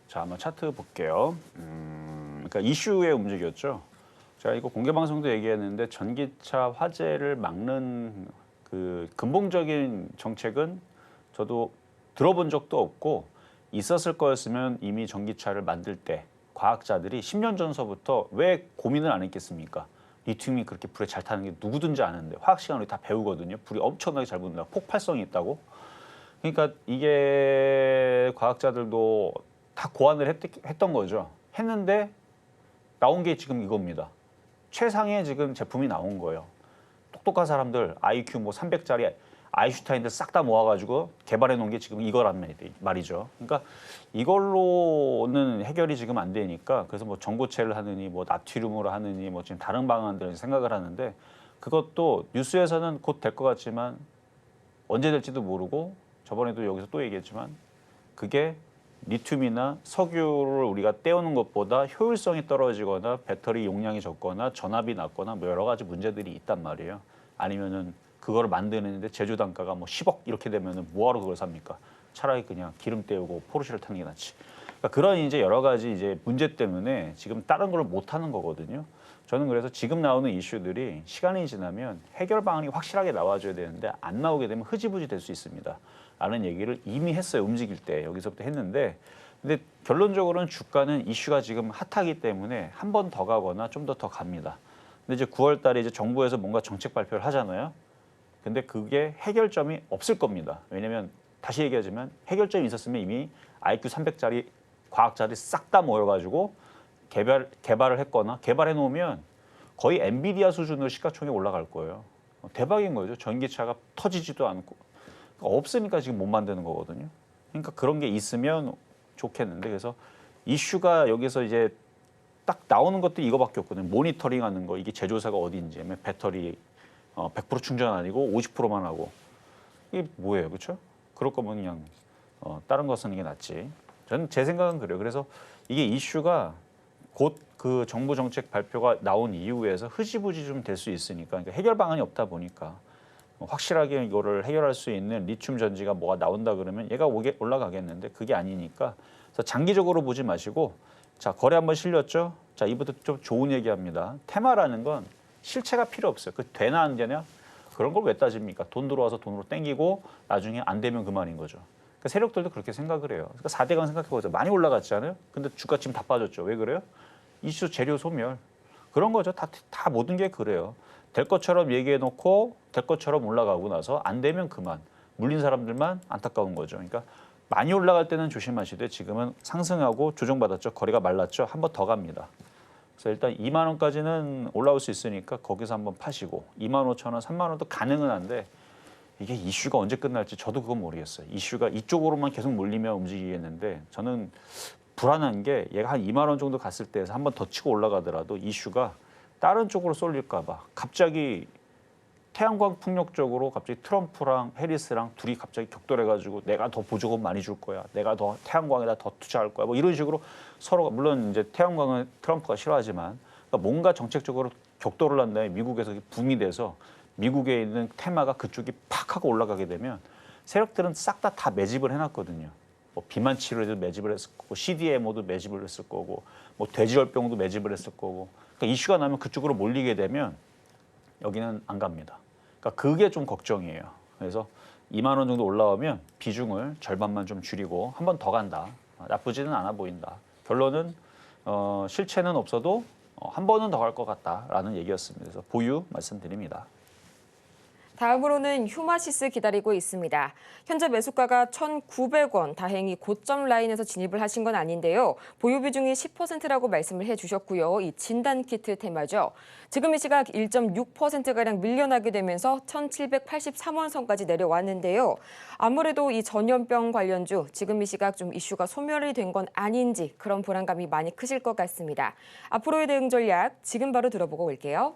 자 한번 차트 볼게요. 그러니까 이슈에 움직였죠. 제가 이거 공개 방송도 얘기했는데 전기차 화재를 막는 그 근본적인 정책은 저도 들어본 적도 없고 있었을 거였으면 이미 전기차를 만들 때 과학자들이 10년 전서부터 왜 고민을 안 했겠습니까? 리튬이 그렇게 불에 잘 타는 게 누구든지 아는데 화학 시간을 다 배우거든요. 불이 엄청나게 잘 붙는다. 폭발성이 있다고. 그러니까 이게 과학자들도 다 고안을 했던 거죠. 했는데 나온 게 지금 이겁니다. 최상의 지금 제품이 나온 거예요. 똑똑한 사람들 IQ 뭐 300짜리 아인슈타인들 싹 다 모아가지고 개발해 놓은 게 지금 이거란 말이죠. 그러니까 이걸로는 해결이 지금 안 되니까 그래서 뭐 전고체를 하느니 뭐 나트륨으로 하느니 뭐 지금 다른 방안들을 생각을 하는데 그것도 뉴스에서는 곧 될 것 같지만 언제 될지도 모르고 저번에도 여기서 또 얘기했지만 그게 리튬이나 석유를 우리가 떼우는 것보다 효율성이 떨어지거나 배터리 용량이 적거나 전압이 낮거나 뭐 여러 가지 문제들이 있단 말이에요. 아니면은 그거를 만드는데 제조 단가가 뭐 10억 이렇게 되면은 뭐하러 그걸 삽니까? 차라리 그냥 기름 떼우고 포르쉐를 타는 게 낫지. 그러니까 그런 이제 여러 가지 이제 문제 때문에 지금 다른 걸 못 하는 거거든요. 저는 그래서 지금 나오는 이슈들이 시간이 지나면 해결 방안이 확실하게 나와줘야 되는데 안 나오게 되면 흐지부지 될 수 있습니다. 라는 얘기를 이미 했어요. 움직일 때 여기서부터 했는데 근데 결론적으로는 주가는 이슈가 지금 핫하기 때문에 한 번 더 가거나 좀 더 갑니다. 근데 이제 9월 달에 이제 정부에서 뭔가 정책 발표를 하잖아요. 근데 그게 해결점이 없을 겁니다. 왜냐하면 다시 얘기하지만 해결점이 있었으면 이미 IQ 300짜리 과학자들이 싹 다 모여가지고 개발을 했거나 개발해 놓으면 거의 엔비디아 수준으로 시가총액이 올라갈 거예요. 대박인 거죠. 전기차가 터지지도 않고. 그러니까 없으니까 지금 못 만드는 거거든요. 그러니까 그런 게 있으면 좋겠는데 그래서 이슈가 여기서 이제 딱 나오는 것도 이거밖에 없거든요. 모니터링 하는 거, 이게 제조사가 어디인지, 배터리 100% 충전 아니고 50%만 하고 이게 뭐예요, 그렇죠? 그럴 거면 그냥 다른 거 쓰는 게 낫지. 저는 제 생각은 그래요. 그래서 이게 이슈가 곧 그 정부 정책 발표가 나온 이후에서 흐지부지 좀 될 수 있으니까 그러니까 해결 방안이 없다 보니까 확실하게 이거를 해결할 수 있는 리튬 전지가 뭐가 나온다 그러면 얘가 올라가겠는데 그게 아니니까 그래서 장기적으로 보지 마시고 자 거래 한번 실렸죠. 자 이부터 좀 좋은 얘기합니다. 테마라는 건 실체가 필요 없어요. 그 되나 안 되냐 그런 걸 왜 따집니까? 돈 들어와서 돈으로 땡기고 나중에 안 되면 그만인 거죠. 그러니까 세력들도 그렇게 생각을 해요. 그러니까 4대강 생각해보자. 많이 올라갔잖아요. 근데 주가 지금 다 빠졌죠. 왜 그래요? 이슈 재료 소멸 그런 거죠. 다 모든 게 그래요. 될 것처럼 얘기해놓고 될 것처럼 올라가고 나서 안 되면 그만. 물린 사람들만 안타까운 거죠. 그러니까 많이 올라갈 때는 조심하시되 지금은 상승하고 조정받았죠. 거래가 말랐죠. 한 번 더 갑니다. 그래서 일단 2만 원까지는 올라올 수 있으니까 거기서 한번 파시고 2만 5천 원, 3만 원도 가능은 한데 이게 이슈가 언제 끝날지 저도 그건 모르겠어요. 이슈가 이쪽으로만 계속 몰리면 움직이겠는데 저는 불안한 게 얘가 한 2만 원 정도 갔을 때에서 한 번 더 치고 올라가더라도 이슈가 다른 쪽으로 쏠릴까 봐 갑자기 태양광 풍력 쪽으로 갑자기 트럼프랑 해리스랑 둘이 갑자기 격돌해가지고 내가 더 보조금 많이 줄 거야. 내가 더 태양광에다 더 투자할 거야. 뭐 이런 식으로 서로가 물론 이제 태양광은 트럼프가 싫어하지만 그러니까 뭔가 정책적으로 격돌을 한 다음에 미국에서 붐이 돼서 미국에 있는 테마가 그쪽이 팍 하고 올라가게 되면 세력들은 싹 다 매집을 해놨거든요. 뭐 비만 치료에도 매집을 했을 거고 CDMO도 매집을 했을 거고 뭐 돼지열병도 매집을 했을 거고 그러니까 이슈가 나면 그쪽으로 몰리게 되면 여기는 안 갑니다. 그러니까 그게 좀 걱정이에요. 그래서 2만 원 정도 올라오면 비중을 절반만 좀 줄이고 한 번 더 간다. 나쁘지는 않아 보인다. 결론은 실체는 없어도 한 번은 더 갈 것 같다라는 얘기였습니다. 그래서 보유 말씀드립니다. 다음으로는 휴마시스 기다리고 있습니다. 현재 매수가가 1,900원, 다행히 고점 라인에서 진입을 하신 건 아닌데요. 보유 비중이 10%라고 말씀을 해주셨고요. 이 진단키트 테마죠. 지금 이 시각 1.6%가량 밀려나게 되면서 1,783원 선까지 내려왔는데요. 아무래도 이 전염병 관련주, 지금 이 시각 좀 이슈가 소멸이 된 건 아닌지 그런 불안감이 많이 크실 것 같습니다. 앞으로의 대응 전략 지금 바로 들어보고 올게요.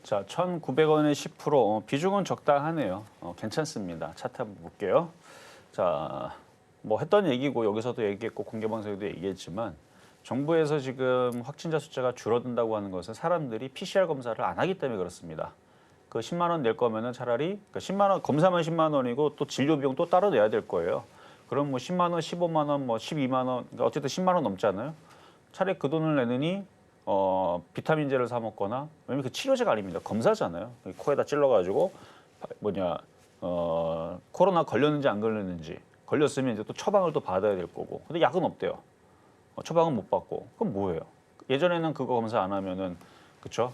자, 1,900원에 10% 비중은 적당하네요. 괜찮습니다. 차트 한번 볼게요. 자, 뭐 했던 얘기고 여기서도 얘기했고 공개방송에도 얘기했지만 정부에서 지금 확진자 숫자가 줄어든다고 하는 것은 사람들이 PCR 검사를 안 하기 때문에 그렇습니다. 그 10만 원 낼 거면은 차라리 10만 원 검사만 10만 원이고 또 진료 비용 또 따로 내야 될 거예요. 그럼 뭐 10만 원, 15만 원, 뭐 12만 원, 그러니까 어쨌든 10만 원 넘잖아요. 차라리 그 돈을 내느니 비타민제를 사 먹거나 왜냐면 그 치료제가 아닙니다. 검사잖아요. 코에다 찔러가지고 코로나 걸렸는지 안 걸렸는지 걸렸으면 이제 또 처방을 또 받아야 될 거고. 근데 약은 없대요. 처방은 못 받고. 그럼 뭐예요? 예전에는 그거 검사 안 하면은 그쵸?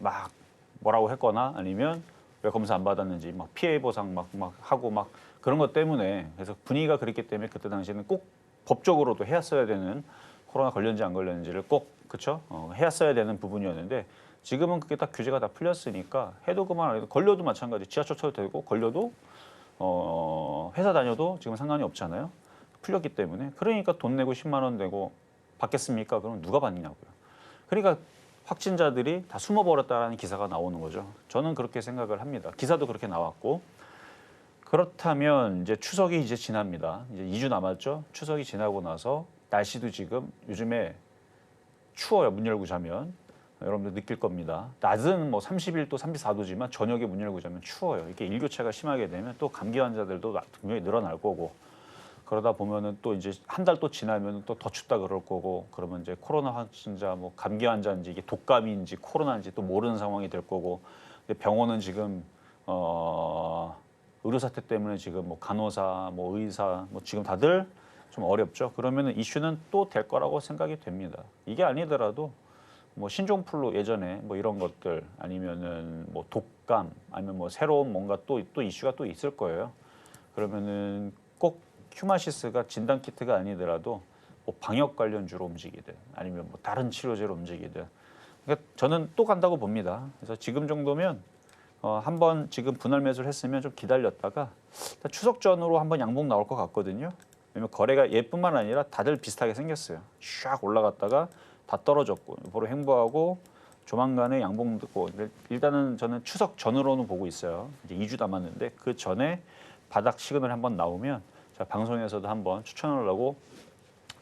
막 뭐라고 했거나 아니면 왜 검사 안 받았는지 막 피해 보상 막 하고 막 그런 것 때문에 그래서 분위기가 그랬기 때문에 그때 당시에는 꼭 법적으로도 해야 되는 코로나 걸렸는지 안 걸렸는지를 꼭 그쵸? 해야 써야 되는 부분이었는데 지금은 그게 딱 규제가 다 풀렸으니까 해도 그만 안 해도 걸려도 마찬가지. 지하철 타도 되고 걸려도 회사 다녀도 지금 상관이 없잖아요. 풀렸기 때문에. 그러니까 돈 내고 10만 원 내고 받겠습니까? 그럼 누가 받느냐고요. 그러니까 확진자들이 다 숨어버렸다라는 기사가 나오는 거죠. 저는 그렇게 생각을 합니다. 기사도 그렇게 나왔고. 그렇다면 이제 추석이 이제 지납니다. 이제 2주 남았죠. 추석이 지나고 나서 날씨도 지금 요즘에 추워요. 문 열고 자면. 여러분들 느낄 겁니다. 낮은 뭐 31도, 34도지만 저녁에 문 열고 자면 추워요. 이게 일교차가 심하게 되면 또 감기 환자들도 분명히 늘어날 거고 그러다 보면은 또 이제 한 달 또 지나면 또 더 춥다 그럴 거고 그러면 이제 코로나 확진자 뭐 감기 환자인지 이게 독감인지 코로나인지 또 모르는 상황이 될 거고 근데 병원은 지금 의료 사태 때문에 지금 뭐 간호사, 뭐 의사 뭐 지금 다들 좀 어렵죠. 그러면은 이슈는 또 될 거라고 생각이 됩니다. 이게 아니더라도 뭐 신종플루 예전에 뭐 이런 것들 아니면은 뭐 독감 아니면 뭐 새로운 뭔가 또 이슈가 또 있을 거예요. 그러면은 꼭 휴마시스가 진단 키트가 아니더라도 뭐 방역 관련주로 움직이든 아니면 뭐 다른 치료제로 움직이든 그러니까 저는 또 간다고 봅니다. 그래서 지금 정도면 한번 지금 분할 매수를 했으면 좀 기다렸다가 추석 전으로 한번 양봉 나올 것 같거든요. 왜냐면 거래가 얘뿐만 아니라 다들 비슷하게 생겼어요. 샥 올라갔다가 다 떨어졌고 바로 횡보하고 조만간에 양봉 듣고 일단은 저는 추석 전으로는 보고 있어요. 이제 2주 남았는데 그 전에 바닥 시그널이 한번 나오면 자, 방송에서도 한번 추천을 하고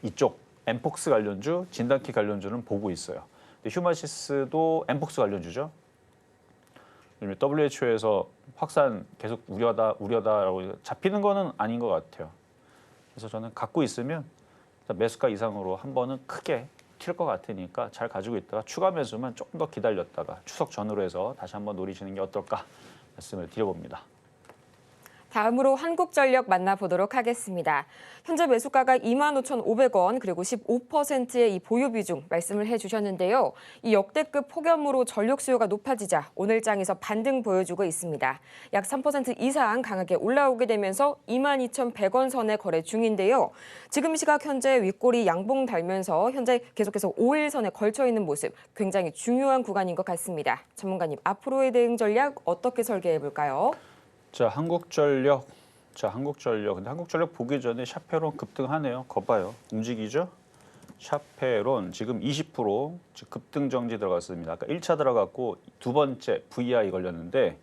이쪽 엠폭스 관련주, 진단키 관련주는 보고 있어요. 근데 휴마시스도 엠폭스 관련주죠. WHO에서 확산 계속 우려다라고 잡히는 거는 아닌 것 같아요. 그래서 저는 갖고 있으면 매수가 이상으로 한 번은 크게 튈 것 같으니까 잘 가지고 있다가 추가 매수만 조금 더 기다렸다가 추석 전후로 해서 다시 한번 노리시는 게 어떨까 말씀을 드려봅니다. 다음으로 한국전력 만나보도록 하겠습니다. 현재 매수가가 25,500원 그리고 15%의 이 보유 비중 말씀을 해주셨는데요. 이 역대급 폭염으로 전력 수요가 높아지자 오늘 장에서 반등 보여주고 있습니다. 약 3% 이상 강하게 올라오게 되면서 22,100원 선에 거래 중인데요. 지금 시각 현재 윗골이 양봉 달면서 현재 계속해서 5일선에 걸쳐 있는 모습 굉장히 중요한 구간인 것 같습니다. 전문가님, 앞으로의 대응 전략 어떻게 설계해 볼까요? 자, 한국전력. 근데 한국전력 보기 전에 샤페론 급등하네요. 거봐요. 움직이죠? 샤페론 지금 20% 지금 급등 정지 들어갔습니다. 아까 1차 들어갔고 두 번째 VI 걸렸는데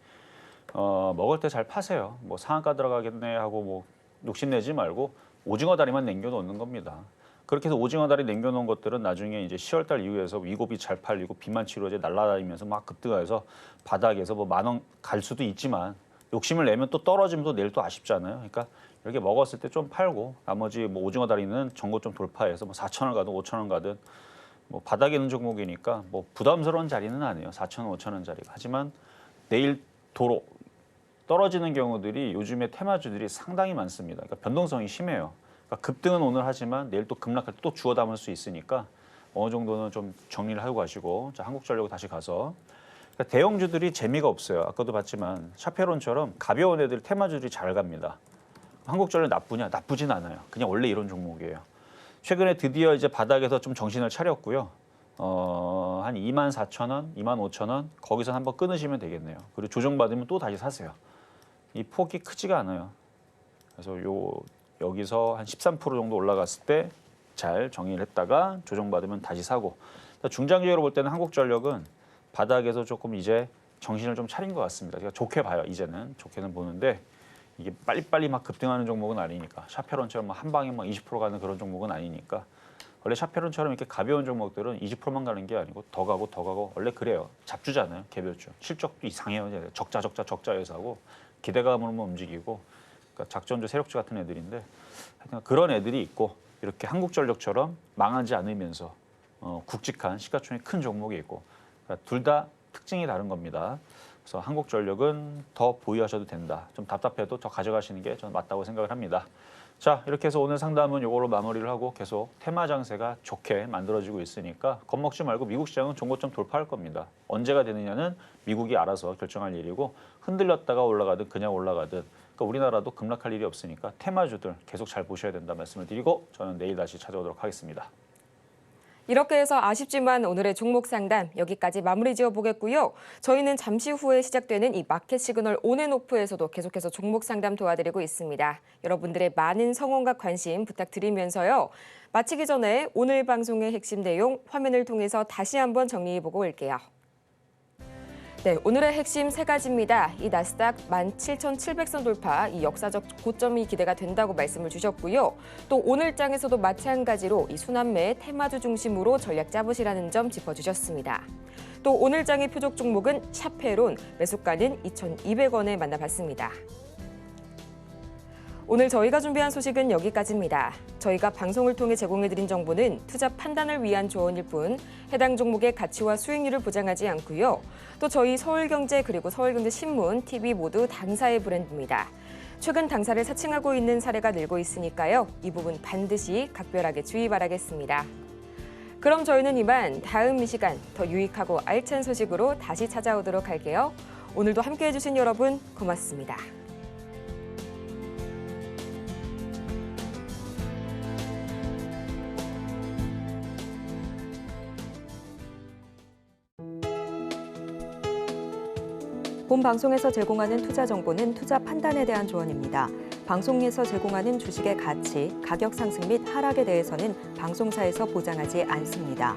먹을 때 잘 파세요. 뭐 상한가 들어가겠네 하고 뭐 욕심내지 말고 오징어 다리만 남겨놓는 겁니다. 그렇게 해서 오징어 다리 남겨놓은 것들은 나중에 이제 10월달 이후에서 위고비 잘 팔리고 비만 치료제 날라다니면서 막 급등해서 바닥에서 뭐 10,000원 갈 수도 있지만 욕심을 내면 또 떨어지면 또 내일 또 아쉽잖아요. 그러니까 이렇게 먹었을 때 좀 팔고 나머지 뭐 오징어 다리는 전고점 돌파해서 뭐 4,000원 가든 5,000원 가든 뭐 바닥에 있는 종목이니까 뭐 부담스러운 자리는 아니에요. 4,000원, 5,000원 자리가. 하지만 내일 도로 떨어지는 경우들이 요즘에 테마주들이 상당히 많습니다. 그러니까 변동성이 심해요. 그러니까 급등은 오늘 하지만 내일 또 급락할 때 또 주워 담을 수 있으니까 어느 정도는 좀 정리를 하고 가시고 자, 한국전력 다시 가서 그러니까 대형주들이 재미가 없어요. 아까도 봤지만 샤페론처럼 가벼운 애들 테마주들이 잘 갑니다. 한국전력 나쁘냐? 나쁘진 않아요. 그냥 원래 이런 종목이에요. 최근에 드디어 이제 바닥에서 좀 정신을 차렸고요. 한 24,000원, 25,000원 거기서 한번 끊으시면 되겠네요. 그리고 조정받으면 또 다시 사세요. 이 폭이 크지가 않아요. 그래서 여기서 한 13% 정도 올라갔을 때 잘 정리를 했다가 조정받으면 다시 사고 중장기적으로 볼 때는 한국전력은 바닥에서 조금 이제 정신을 좀 차린 것 같습니다. 제가 좋게 봐요. 이제는 좋게는 보는데 이게 빨리빨리 막 급등하는 종목은 아니니까 샤페론처럼 한 방에 막 20% 가는 그런 종목은 아니니까 원래 샤페론처럼 이렇게 가벼운 종목들은 20%만 가는 게 아니고 더 가고 원래 그래요. 잡주잖아요. 개별주 실적도 이상해요. 이제 적자여서 하고 기대감으로만 움직이고 그러니까 작전주 세력주 같은 애들인데 하여튼 그런 애들이 있고 이렇게 한국전력처럼 망하지 않으면서 굵직한 시가총액 큰 종목이 있고 그러니까 둘 다 특징이 다른 겁니다. 그래서 한국전력은 더 보유하셔도 된다. 좀 답답해도 더 가져가시는 게 저는 맞다고 생각을 합니다. 자, 이렇게 해서 오늘 상담은 이걸로 마무리를 하고 계속 테마 장세가 좋게 만들어지고 있으니까 겁먹지 말고 미국 시장은 종고점 돌파할 겁니다. 언제가 되느냐는 미국이 알아서 결정할 일이고 흔들렸다가 올라가든 그냥 올라가든 그러니까 우리나라도 급락할 일이 없으니까 테마주들 계속 잘 보셔야 된다 말씀을 드리고 저는 내일 다시 찾아오도록 하겠습니다. 이렇게 해서 아쉽지만 오늘의 종목 상담 여기까지 마무리 지어보겠고요. 저희는 잠시 후에 시작되는 이 마켓 시그널 온앤오프에서도 계속해서 종목 상담 도와드리고 있습니다. 여러분들의 많은 성원과 관심 부탁드리면서요. 마치기 전에 오늘 방송의 핵심 내용 화면을 통해서 다시 한번 정리해보고 올게요. 네, 오늘의 핵심 세 가지입니다. 이 나스닥 17,700선 돌파, 이 역사적 고점이 기대가 된다고 말씀을 주셨고요. 또 오늘 장에서도 마찬가지로 이 순환매 테마주 중심으로 전략 잡으시라는 점 짚어주셨습니다. 또 오늘 장의 표적 종목은 샤페론, 매수가는 2,200원에 만나봤습니다. 오늘 저희가 준비한 소식은 여기까지입니다. 저희가 방송을 통해 제공해드린 정보는 투자 판단을 위한 조언일 뿐 해당 종목의 가치와 수익률을 보장하지 않고요. 또 저희 서울경제 그리고 서울경제신문, TV 모두 당사의 브랜드입니다. 최근 당사를 사칭하고 있는 사례가 늘고 있으니까요. 이 부분 반드시 각별하게 주의 바라겠습니다. 그럼 저희는 이만 다음 이 시간 더 유익하고 알찬 소식으로 다시 찾아오도록 할게요. 오늘도 함께해 주신 여러분 고맙습니다. 본 방송에서 제공하는 투자 정보는 투자 판단에 대한 조언입니다. 방송에서 제공하는 주식의 가치, 가격 상승 및 하락에 대해서는 방송사에서 보장하지 않습니다.